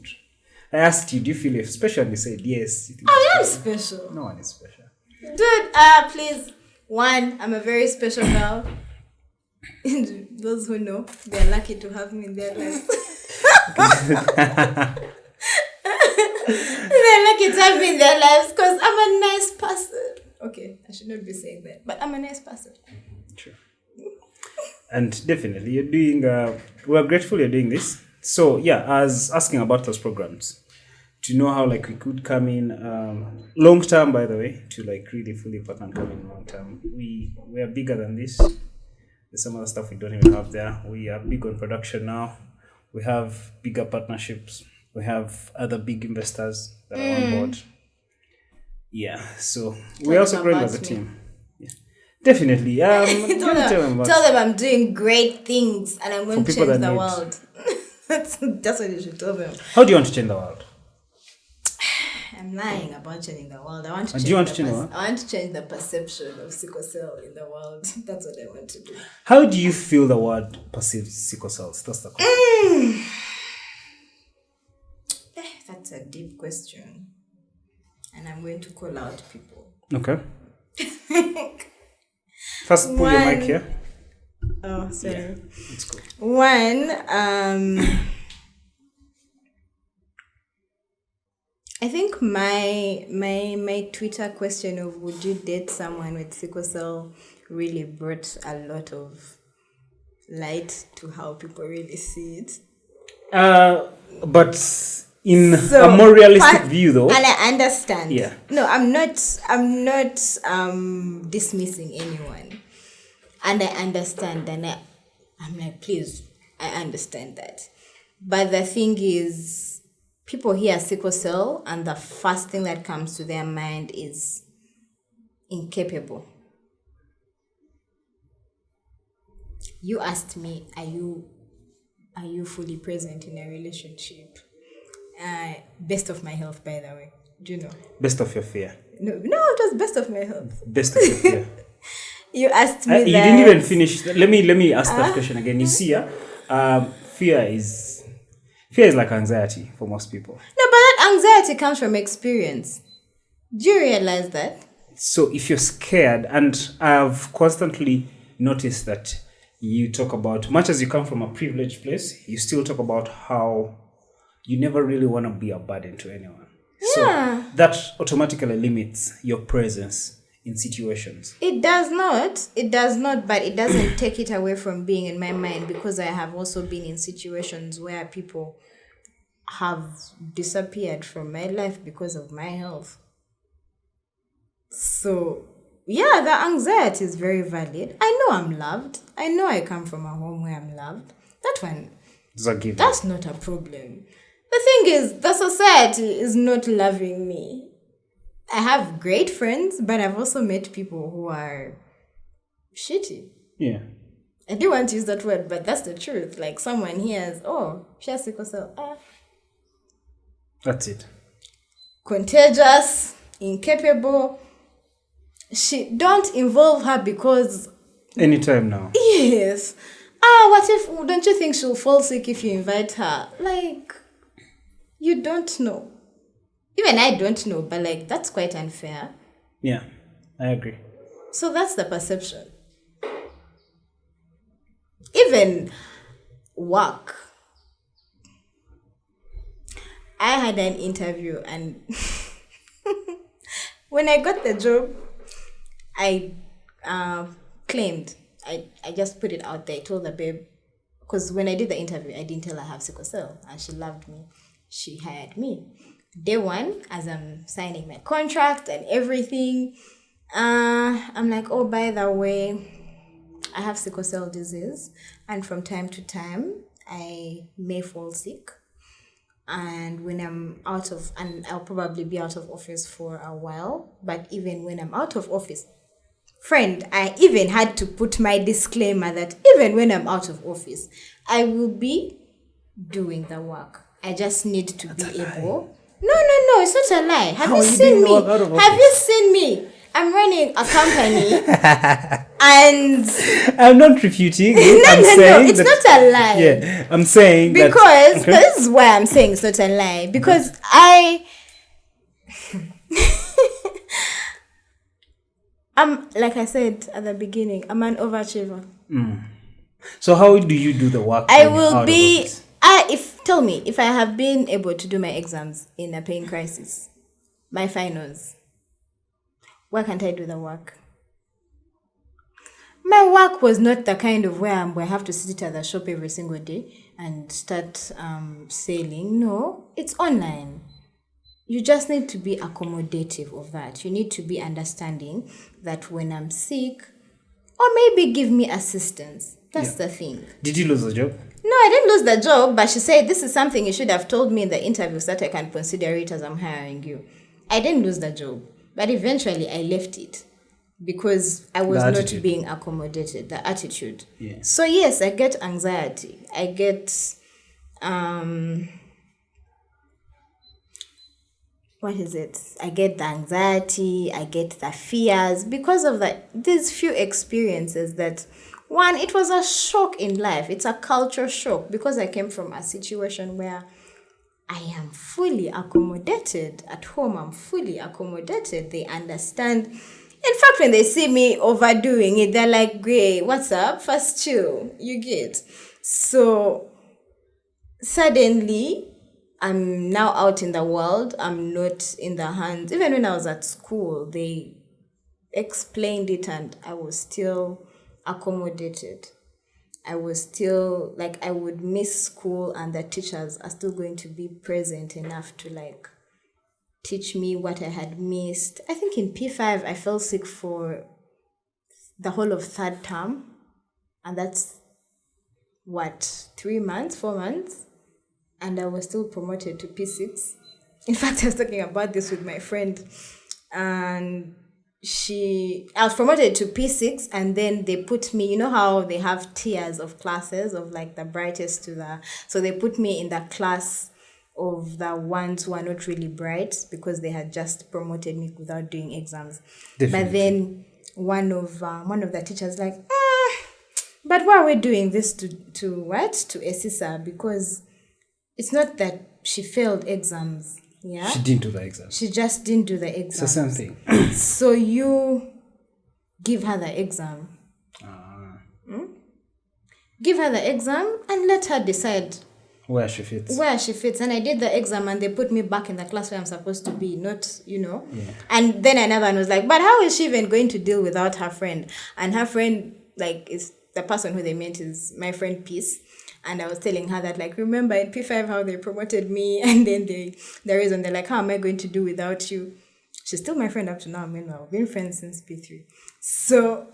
I asked you, do you feel special? And you said yes. You think I am special. no one is special. Dude, please. One, I'm a very special girl. Those who know, they're lucky to have me in their lives. They're lucky to have me in their lives because I'm a nice person. Okay, I should not be saying that, but I'm a nice person. True. And definitely, you're doing, we're grateful you're doing this. So, yeah, I was asking about those programs to know how, we could come in long term, by the way, to, really fully partner and come in long term. We are bigger than this. There's some other stuff we don't even have there. We are big on production now. We have bigger partnerships. We have other big investors that are on board. Yeah, so Tell we're also them growing about as a me. team. Yeah. Definitely. tell, Tell them about tell them I'm doing great things and I'm going to people change that the need- world. That's what you should tell them. How do you want to change the world? I'm lying about changing the world. I want to Do change, you want to change the world? I want to change the perception of sickle cell in the world. That's what I want to do. How do you feel the world perceives sickle cells? That's the question. That's a deep question. And I'm going to call out people. Okay. First, pull your mic here. Oh, sorry. Yeah, it's cool. One, I think my Twitter question of would you date someone with sickle cell really brought a lot of light to how people really see it. But in a more realistic view, though. And I understand. Yeah. No, I'm not dismissing anyone. And I understand, and I'm like, please, I understand that. But the thing is, people hear sickle cell, and the first thing that comes to their mind is incapable. You asked me, are you fully present in a relationship? Best of my health, by the way. Do you know? Best of your fear. No, it was best of my health. Best of your fear. You asked me that. You didn't even finish. Let me ask that question again. You see, fear is like anxiety for most people. No, but that anxiety comes from experience. Do you realize that? So if you're scared, and I've constantly noticed that you talk about, much as you come from a privileged place, you still talk about how you never really want to be a burden to anyone. Yeah. So that automatically limits your presence in situations. It does not, but it doesn't take it away from being in my mind, because I have also been in situations where people have disappeared from my life because of my health. So, yeah, the anxiety is very valid. I know I'm loved. I know I come from a home where I'm loved. That one, that's not a problem. The thing is, the society is not loving me. I have great friends, but I've also met people who are shitty. Yeah. I do want to use that word, but that's the truth. Like, someone hears, oh, she has sickle cell. That's it. Contagious, incapable. Don't involve her because... Anytime now. Yes. What if, don't you think she'll fall sick if you invite her? Like, you don't know. Even I don't know, but like, that's quite unfair. Yeah, I agree. So that's the perception. Even work. I had an interview, and when I got the job, I claimed, I just put it out there. I told the babe, because when I did the interview, I didn't tell her I have sickle cell, and she loved me. She hired me. Day one, as I'm signing my contract and everything, I'm like, oh, by the way, I have sickle cell disease, and from time to time, I may fall sick. And when I'm out of, and I'll probably be out of office for a while, but even when I'm out of office, friend, I even had to put my disclaimer that even when I'm out of office, I will be doing the work. I just need to be able. No, it's not a lie. Have you seen me? Have you seen me? I'm running a company and... I'm not refuting. No, it's not a lie. Yeah, I'm saying because this is why I'm saying it's not a lie. Because I'm, like I said at the beginning, I'm an overachiever. So how do you do the work? I will be... Tell me, if I have been able to do my exams in a pain crisis, my finals, why can't I do the work? My work was not the kind of where I have to sit at the shop every single day and start selling. No, it's online. You just need to be accommodative of that. You need to be understanding that when I'm sick, or maybe give me assistance. That's the thing. Did you lose the job? No, I didn't lose the job, but she said, this is something you should have told me in the interview so that I can consider it as I'm hiring you. I didn't lose the job. But eventually I left it because I was The not attitude. being accommodated, the attitude. Yeah. So yes, I get anxiety. I get what is it? I get the anxiety, I get the fears because of that. These few experiences that, one, it was a shock in life. It's a culture shock because I came from a situation where I am fully accommodated. At home, I'm fully accommodated. They understand. In fact, when they see me overdoing it, they're like, "Great, what's up? First chill." You get. So suddenly, I'm now out in the world. I'm not in the hands. Even when I was at school, they explained it and I was still accommodated. I was still, like, I would miss school and the teachers are still going to be present enough to, like, teach me what I had missed. I think in P5, I fell sick for the whole of third term. And that's, 3 months, 4 months? And I was still promoted to P6. In fact, I was talking about this with my friend. And I was promoted to P6, and then they put me, you know how they have tiers of classes of like the brightest to the, so they put me in the class of the ones who are not really bright because they had just promoted me without doing exams. Definitely. But then one of the teachers like, but why are we doing this to Esisa? Because it's not that she failed exams. Yeah. She didn't do the exam. She just didn't do the It's exam. the same thing. So you give her the exam. Give her the exam and let her decide Where she fits. And I did the exam and they put me back in the class where I'm supposed to be, not, Yeah. And then another one was like, but how is she even going to deal without her friend? And her friend, like, is the person who they meant is my friend Peace. And I was telling her that, like, remember in P5 how they promoted me, and then the reason they're like, how am I going to do without you? She's still my friend up to now. Meanwhile, we've been friends since P3. So,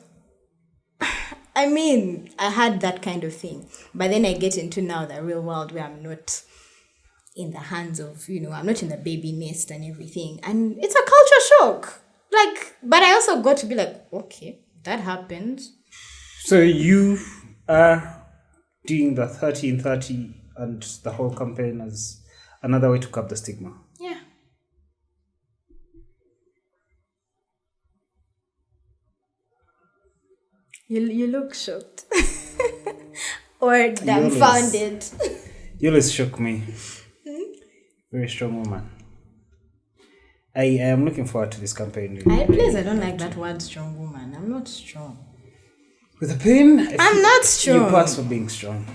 I mean, I had that kind of thing. But then I get into now the real world where I'm not in the hands of, I'm not in the baby nest and everything. And it's a culture shock. Like, but I also got to be like, okay, that happened. So you are doing the 1330 and the whole campaign as another way to curb the stigma. Yeah. You look shocked. Or dumbfounded. You always shock me. Very strong woman. I am looking forward to this campaign. Please, I don't like that word strong woman. I'm not strong. With a pen? I'm not strong. You pass for being strong.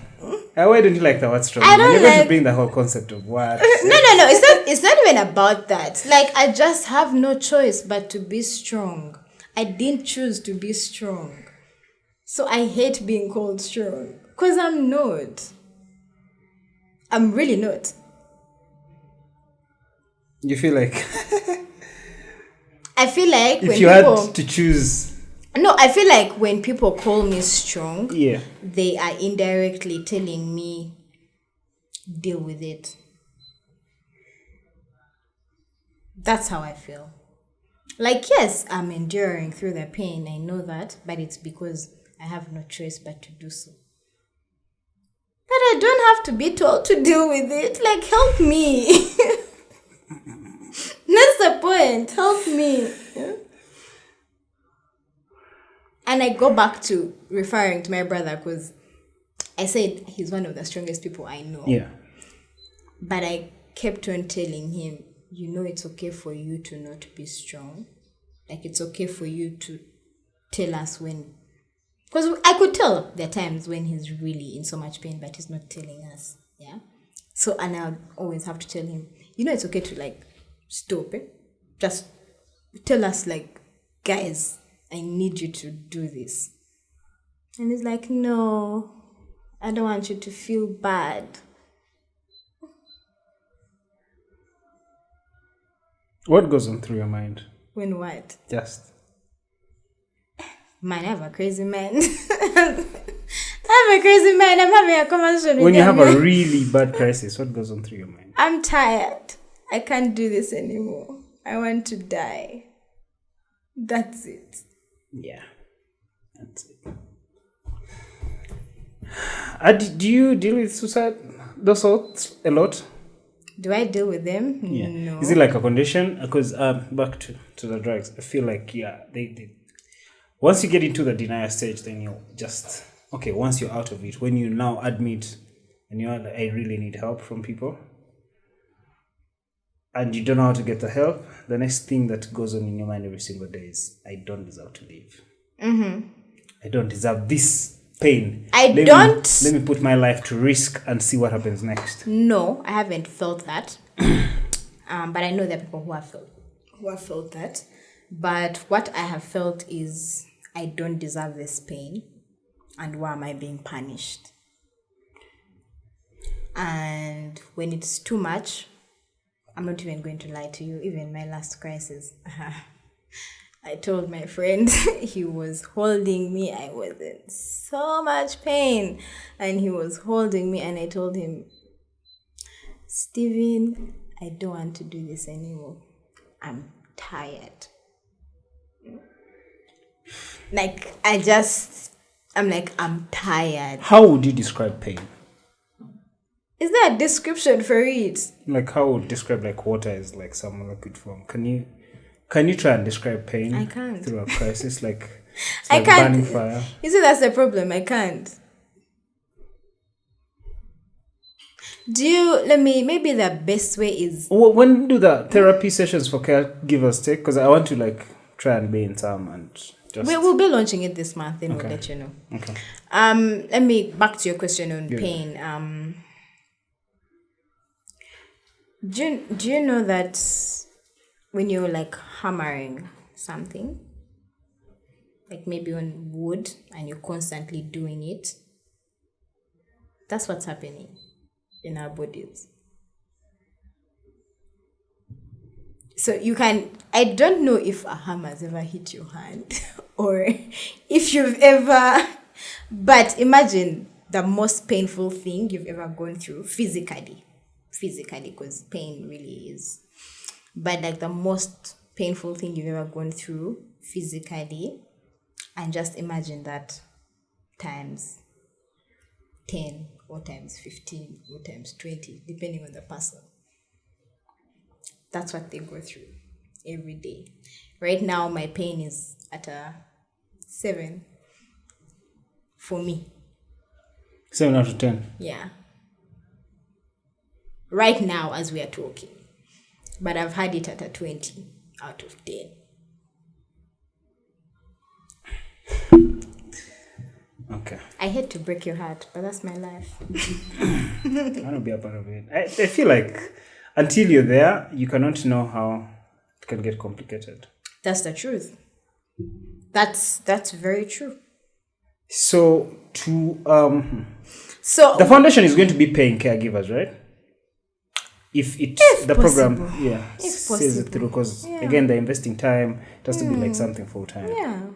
Why don't you like the word strong? I don't never like... to bring the whole concept of what. No. It's not even about that. Like, I just have no choice but to be strong. I didn't choose to be strong. So I hate being called strong. Because I'm not. I'm really not. You feel like... I feel like if you had to choose... No, I feel like when people call me strong, yeah, they are indirectly telling me, deal with it. That's how I feel. Like, yes, I'm enduring through the pain. I know that, but it's because I have no choice but to do so. But I don't have to be told to deal with it. Like, help me. That's the point. Help me. Yeah? And I go back to referring to my brother because I said he's one of the strongest people I know. Yeah. But I kept on telling him, it's okay for you to not be strong. Like, it's okay for you to tell us when. Because I could tell there are times when he's really in so much pain, but he's not telling us. Yeah. So, and I would always have to tell him, it's okay to, like, stop it. Just tell us, like, guys, I need you to do this. And he's like, no, I don't want you to feel bad. What goes on through your mind? When what? Just. Man, I have a crazy mind. I have a crazy mind. I'm having a conversation with when you have a really bad crisis, what goes on through your mind? I'm tired. I can't do this anymore. I want to die. That's it. Yeah, that's it. Do you deal with suicide, those sorts, a lot? Do I deal with them? Yeah. No. Is it like a condition? Because back to the drugs, I feel like they once you get into the denial stage, then you just okay. Once you're out of it, when you now admit and you're like, I really need help from people, and you don't know how to get the help, the next thing that goes on in your mind every single day is, I don't deserve to live. I don't deserve this pain. Let me put my life to risk and see what happens next. No, I haven't felt that. But I know there are people who have felt that. But what I have felt is, I don't deserve this pain, and why am I being punished? And when it's too much, I'm not even going to lie to you. Even my last crisis, I told my friend, he was holding me. I was in so much pain, and he was holding me, and I told him, Steven, I don't want to do this anymore. I'm tired. I'm tired. How would you describe pain? Is there a description for it? Like, how would you describe like water is like some liquid form? Can you try and describe pain? I can't. Through a crisis, like it's I like can't. burning fire. You see, that's the problem. I can't. Maybe the best way is... When do the therapy sessions for caregivers take? Because I want to like try and be in some and just... We'll be launching it this month, then Okay. we'll let you know. Okay. Back to your question on pain. Do you know that when you're like hammering something, like maybe on wood, and you're constantly doing it, that's what's happening in our bodies. So I don't know if a hammer has ever hit your hand or if you've ever, but imagine the most painful thing you've ever gone through physically, because pain really is, but like the most painful thing you've ever gone through physically, and just imagine that times 10 or times 15 or times 20, depending on the person. That's what they go through every day. Right now, my pain is at a 7 for me. 7 out of 10. Yeah. Right now, as we are talking. But I've had it at a 20 out of 10. Okay. I hate to break your heart, but that's my life. I want to be a part of it. I feel like until you're there, you cannot know how it can get complicated. That's the truth. That's very true. So the foundation is going to be paying caregivers, right? If the possible. program sees it possible. through, because again they're investing time. It has to be like something full time. Yeah.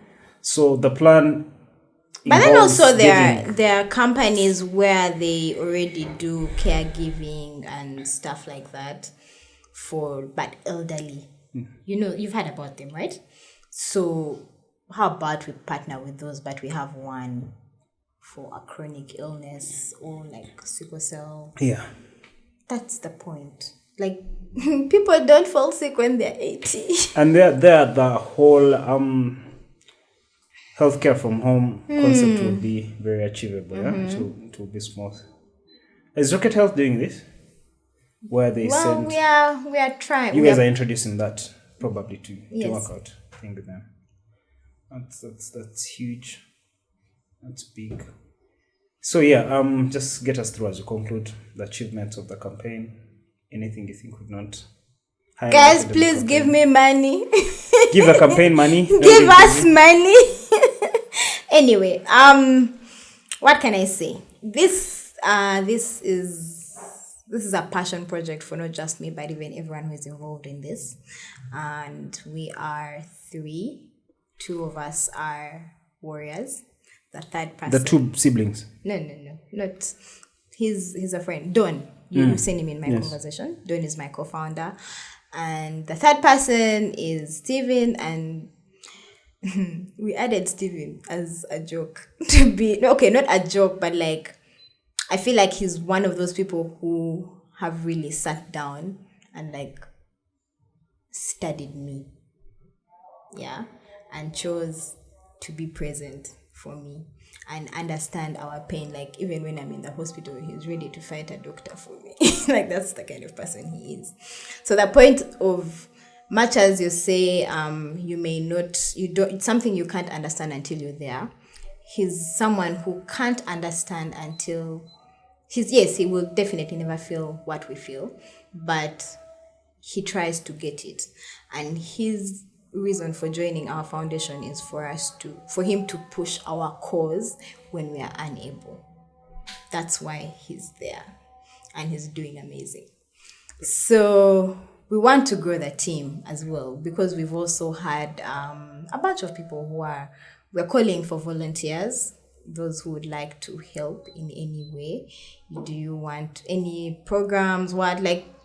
So the plan. But then also there getting... are companies where they already do caregiving and stuff like that but elderly. You know, you've heard about them, right? So how about we partner with those, but we have one for a chronic illness or like sickle cell. Yeah. That's the point. Like, people don't fall sick when they're 80. And they're the whole healthcare from home concept will be very achievable. Yeah, it will be smooth. Is Rocket Health doing this? Where they send... we are trying. You guys are introducing that probably to Yes. work out thing with them. That's huge. That's big. So yeah, just get us through as we conclude the achievements of the campaign. Anything you think we've not highlighted? Guys, please give me money. Give the campaign money. Give us money. Anyway, what can I say? This is a passion project for not just me, but even everyone who is involved in this. And we are 3. 2 of us are warriors. The third person. The 2 siblings. No. Not. He's a friend. Don. You've seen him in my conversation. Don is my co-founder. And the third person is Steven, and we added Steven as a joke to be okay, not a joke, but like I feel like he's one of those people who have really sat down and like studied me, yeah, and chose to be present for me and understand our pain. Like even when I'm in the hospital, he's ready to fight a doctor for me. Like that's the kind of person he is. So the point of much as you say, you may not, you don't, it's something you can't understand until you're there. He's someone who can't understand until yes, he will definitely never feel what we feel, but he tries to get it. And his reason for joining our foundation is for him to push our cause when we are unable. That's why he's there, and he's doing amazing. So we want to grow the team as well, because we've also had a bunch of people we're calling for volunteers, those who would like to help in any way. Do you want any programs?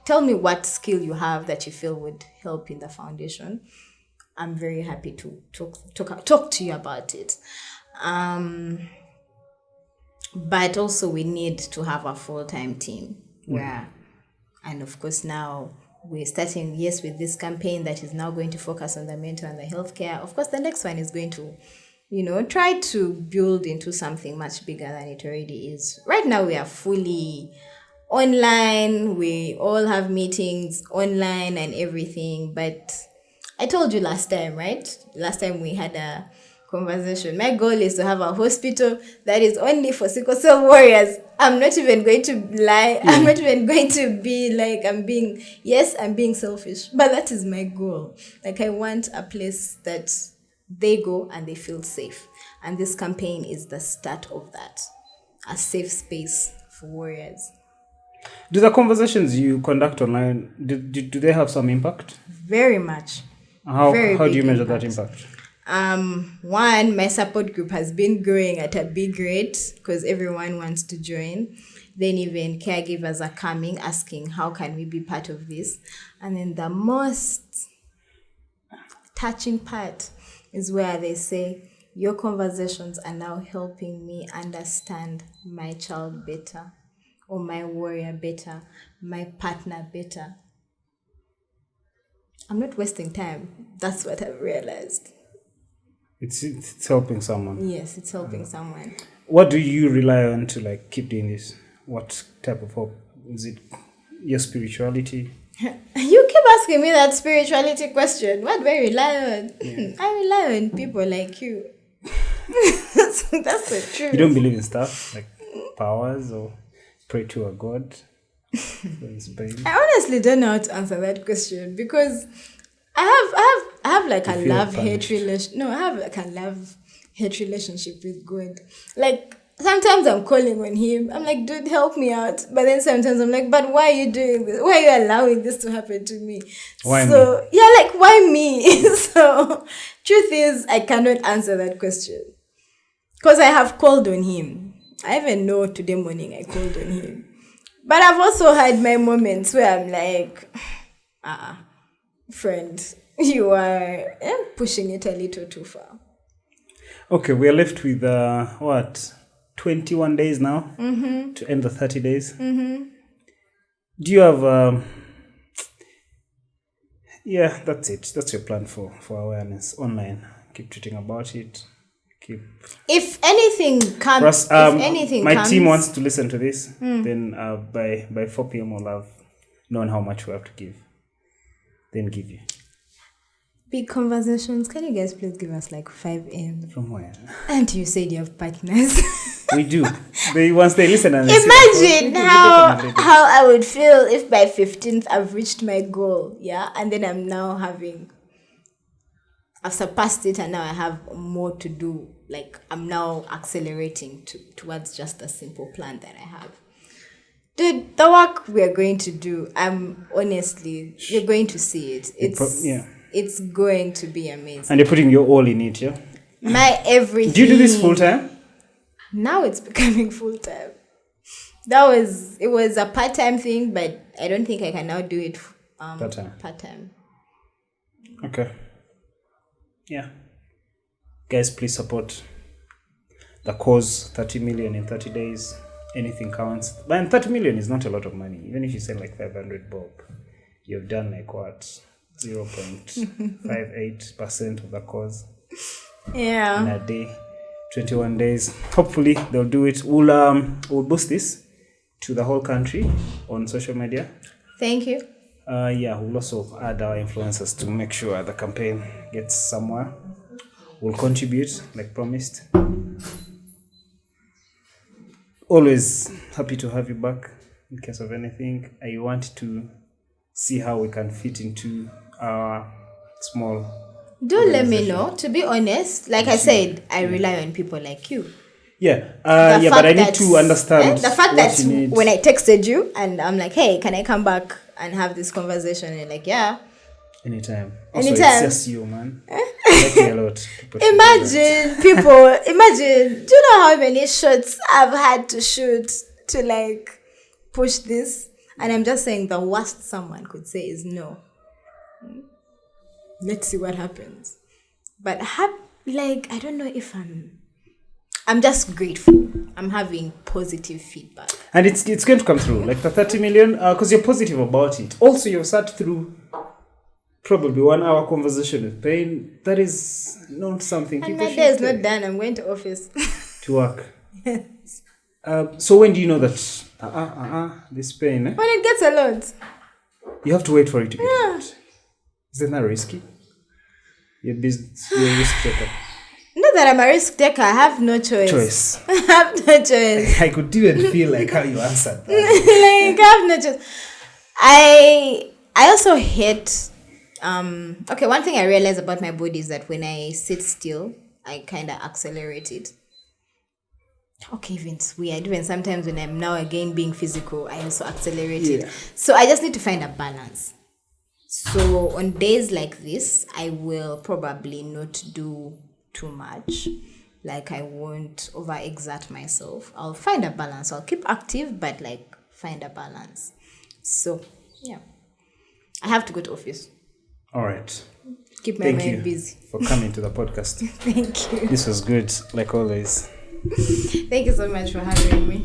Tell me what skill you have that you feel would help in the foundation. I'm very happy to talk to you about it. But also we need to have a full-time team and of course now we're starting, yes, with this campaign that is now going to focus on the mental and the healthcare. Of course, the next one is going to, try to build into something much bigger than it already is. Right now, we are fully online. We all have meetings online and everything. But I told you last time, right? Last time we had a conversation. My goal is to have a hospital that is only for sickle cell warriors. I'm not even going to lie. I'm not even going to be like I'm being selfish. But that is my goal. Like I want a place that they go and they feel safe. And this campaign is the start of that. A safe space for warriors. Do the conversations you conduct online, do they have some impact? Very much. How do you measure that impact? One, my support group has been growing at a big rate because everyone wants to join. Then even caregivers are coming, asking, how can we be part of this? And then the most touching part is where they say, your conversations are now helping me understand my child better, or my warrior better, my partner better. I'm not wasting time. That's what I've realized. It's helping someone. Yes, it's helping someone. What do you rely on to keep doing this? What type of hope? Is it your spirituality? You keep asking me that spirituality question. What do I rely on? Yeah. I rely on people like you. That's the truth. You don't believe in stuff like powers or pray to a god? I honestly don't know how to answer that question because I have like a love-hate relationship. No, I have like a love-hate relationship with God. Like sometimes I'm calling on him. I'm like, dude, help me out. But then sometimes I'm like, but why are you doing this? Why are you allowing this to happen to me? Why me? Yeah, like why me? So truth is, I cannot answer that question. Because I have called on him. I even know today morning I called on him. But I've also had my moments where I'm like, friend, you are pushing it a little too far. Okay, we are left with 21 days now to end the 30 days. Mm-hmm. Do you have yeah, that's it. That's your plan for awareness online. Keep tweeting about it. If anything comes, my team wants to listen to this, then by 4 p.m. we'll have known how much we have to give. Then give you. Big Conversations. Can you guys please give us like 5 a.m? From where? And you said you have partners. We do. Once they listen and imagine how I would feel if by 15th I've reached my goal, yeah, and then I've surpassed it and now I have more to do. Like I'm now accelerating towards just a simple plan that I have. Dude, the work we are going to do, you're going to see it. It's going to be amazing. And you're putting your all in it, yeah? My everything. Do you do this full time? Now it's becoming full time. It was a part-time thing, but I don't think I can now do it part-time. Okay. Yeah. Guys, please support the cause. 30 million in 30 days. Anything counts. But 30 million is not a lot of money. Even if you send like 500 bob, you've done like what? 0.58% of the cause. Yeah. In a day. 21 days. Hopefully they'll do it. We'll boost this to the whole country on social media. Thank you. We'll also add our influencers to make sure the campaign gets somewhere. We'll contribute, like promised. Always happy to have you back in case of anything. I want to see how we can fit into our small. Do let me know. To be honest, like I said, I rely on people like you. Yeah, but I need to understand. The fact that when I texted you and I'm like, hey, can I come back and have this conversation? And you're like, yeah. Anytime. Also, it's just you, man. I like you a lot. Imagine, do you know how many shots I've had to shoot to like push this? And I'm just saying the worst someone could say is no. Let's see what happens. But I don't know if I'm just grateful. I'm having positive feedback. And it's going to come through. Like the 30 million, because you're positive about it. Also, you've sat through probably 1 hour conversation with pain. That is not something and people my day is not done. I'm going to office. To work. Yes. So when do you know that this pain? When it gets a lot. You have to wait for it to get a lot. Isn't that risky? You're a risk taker. Not that I'm a risk taker. I have no choice. I have no choice. I could even feel like how you answered that. I have no choice. I also hate. One thing I realize about my body is that when I sit still, I kind of accelerate it. Okay, even it's weird. Even sometimes when I'm now again being physical, I also accelerate it. So I just need to find a balance. So on days like this, I will probably not do too much. Like I won't overexert myself. I'll find a balance. I'll keep active, but like find a balance. So yeah, I have to go to office. All right. Keep my mind busy. For coming to the podcast. Thank you. This was good, like always. Thank you so much for having me.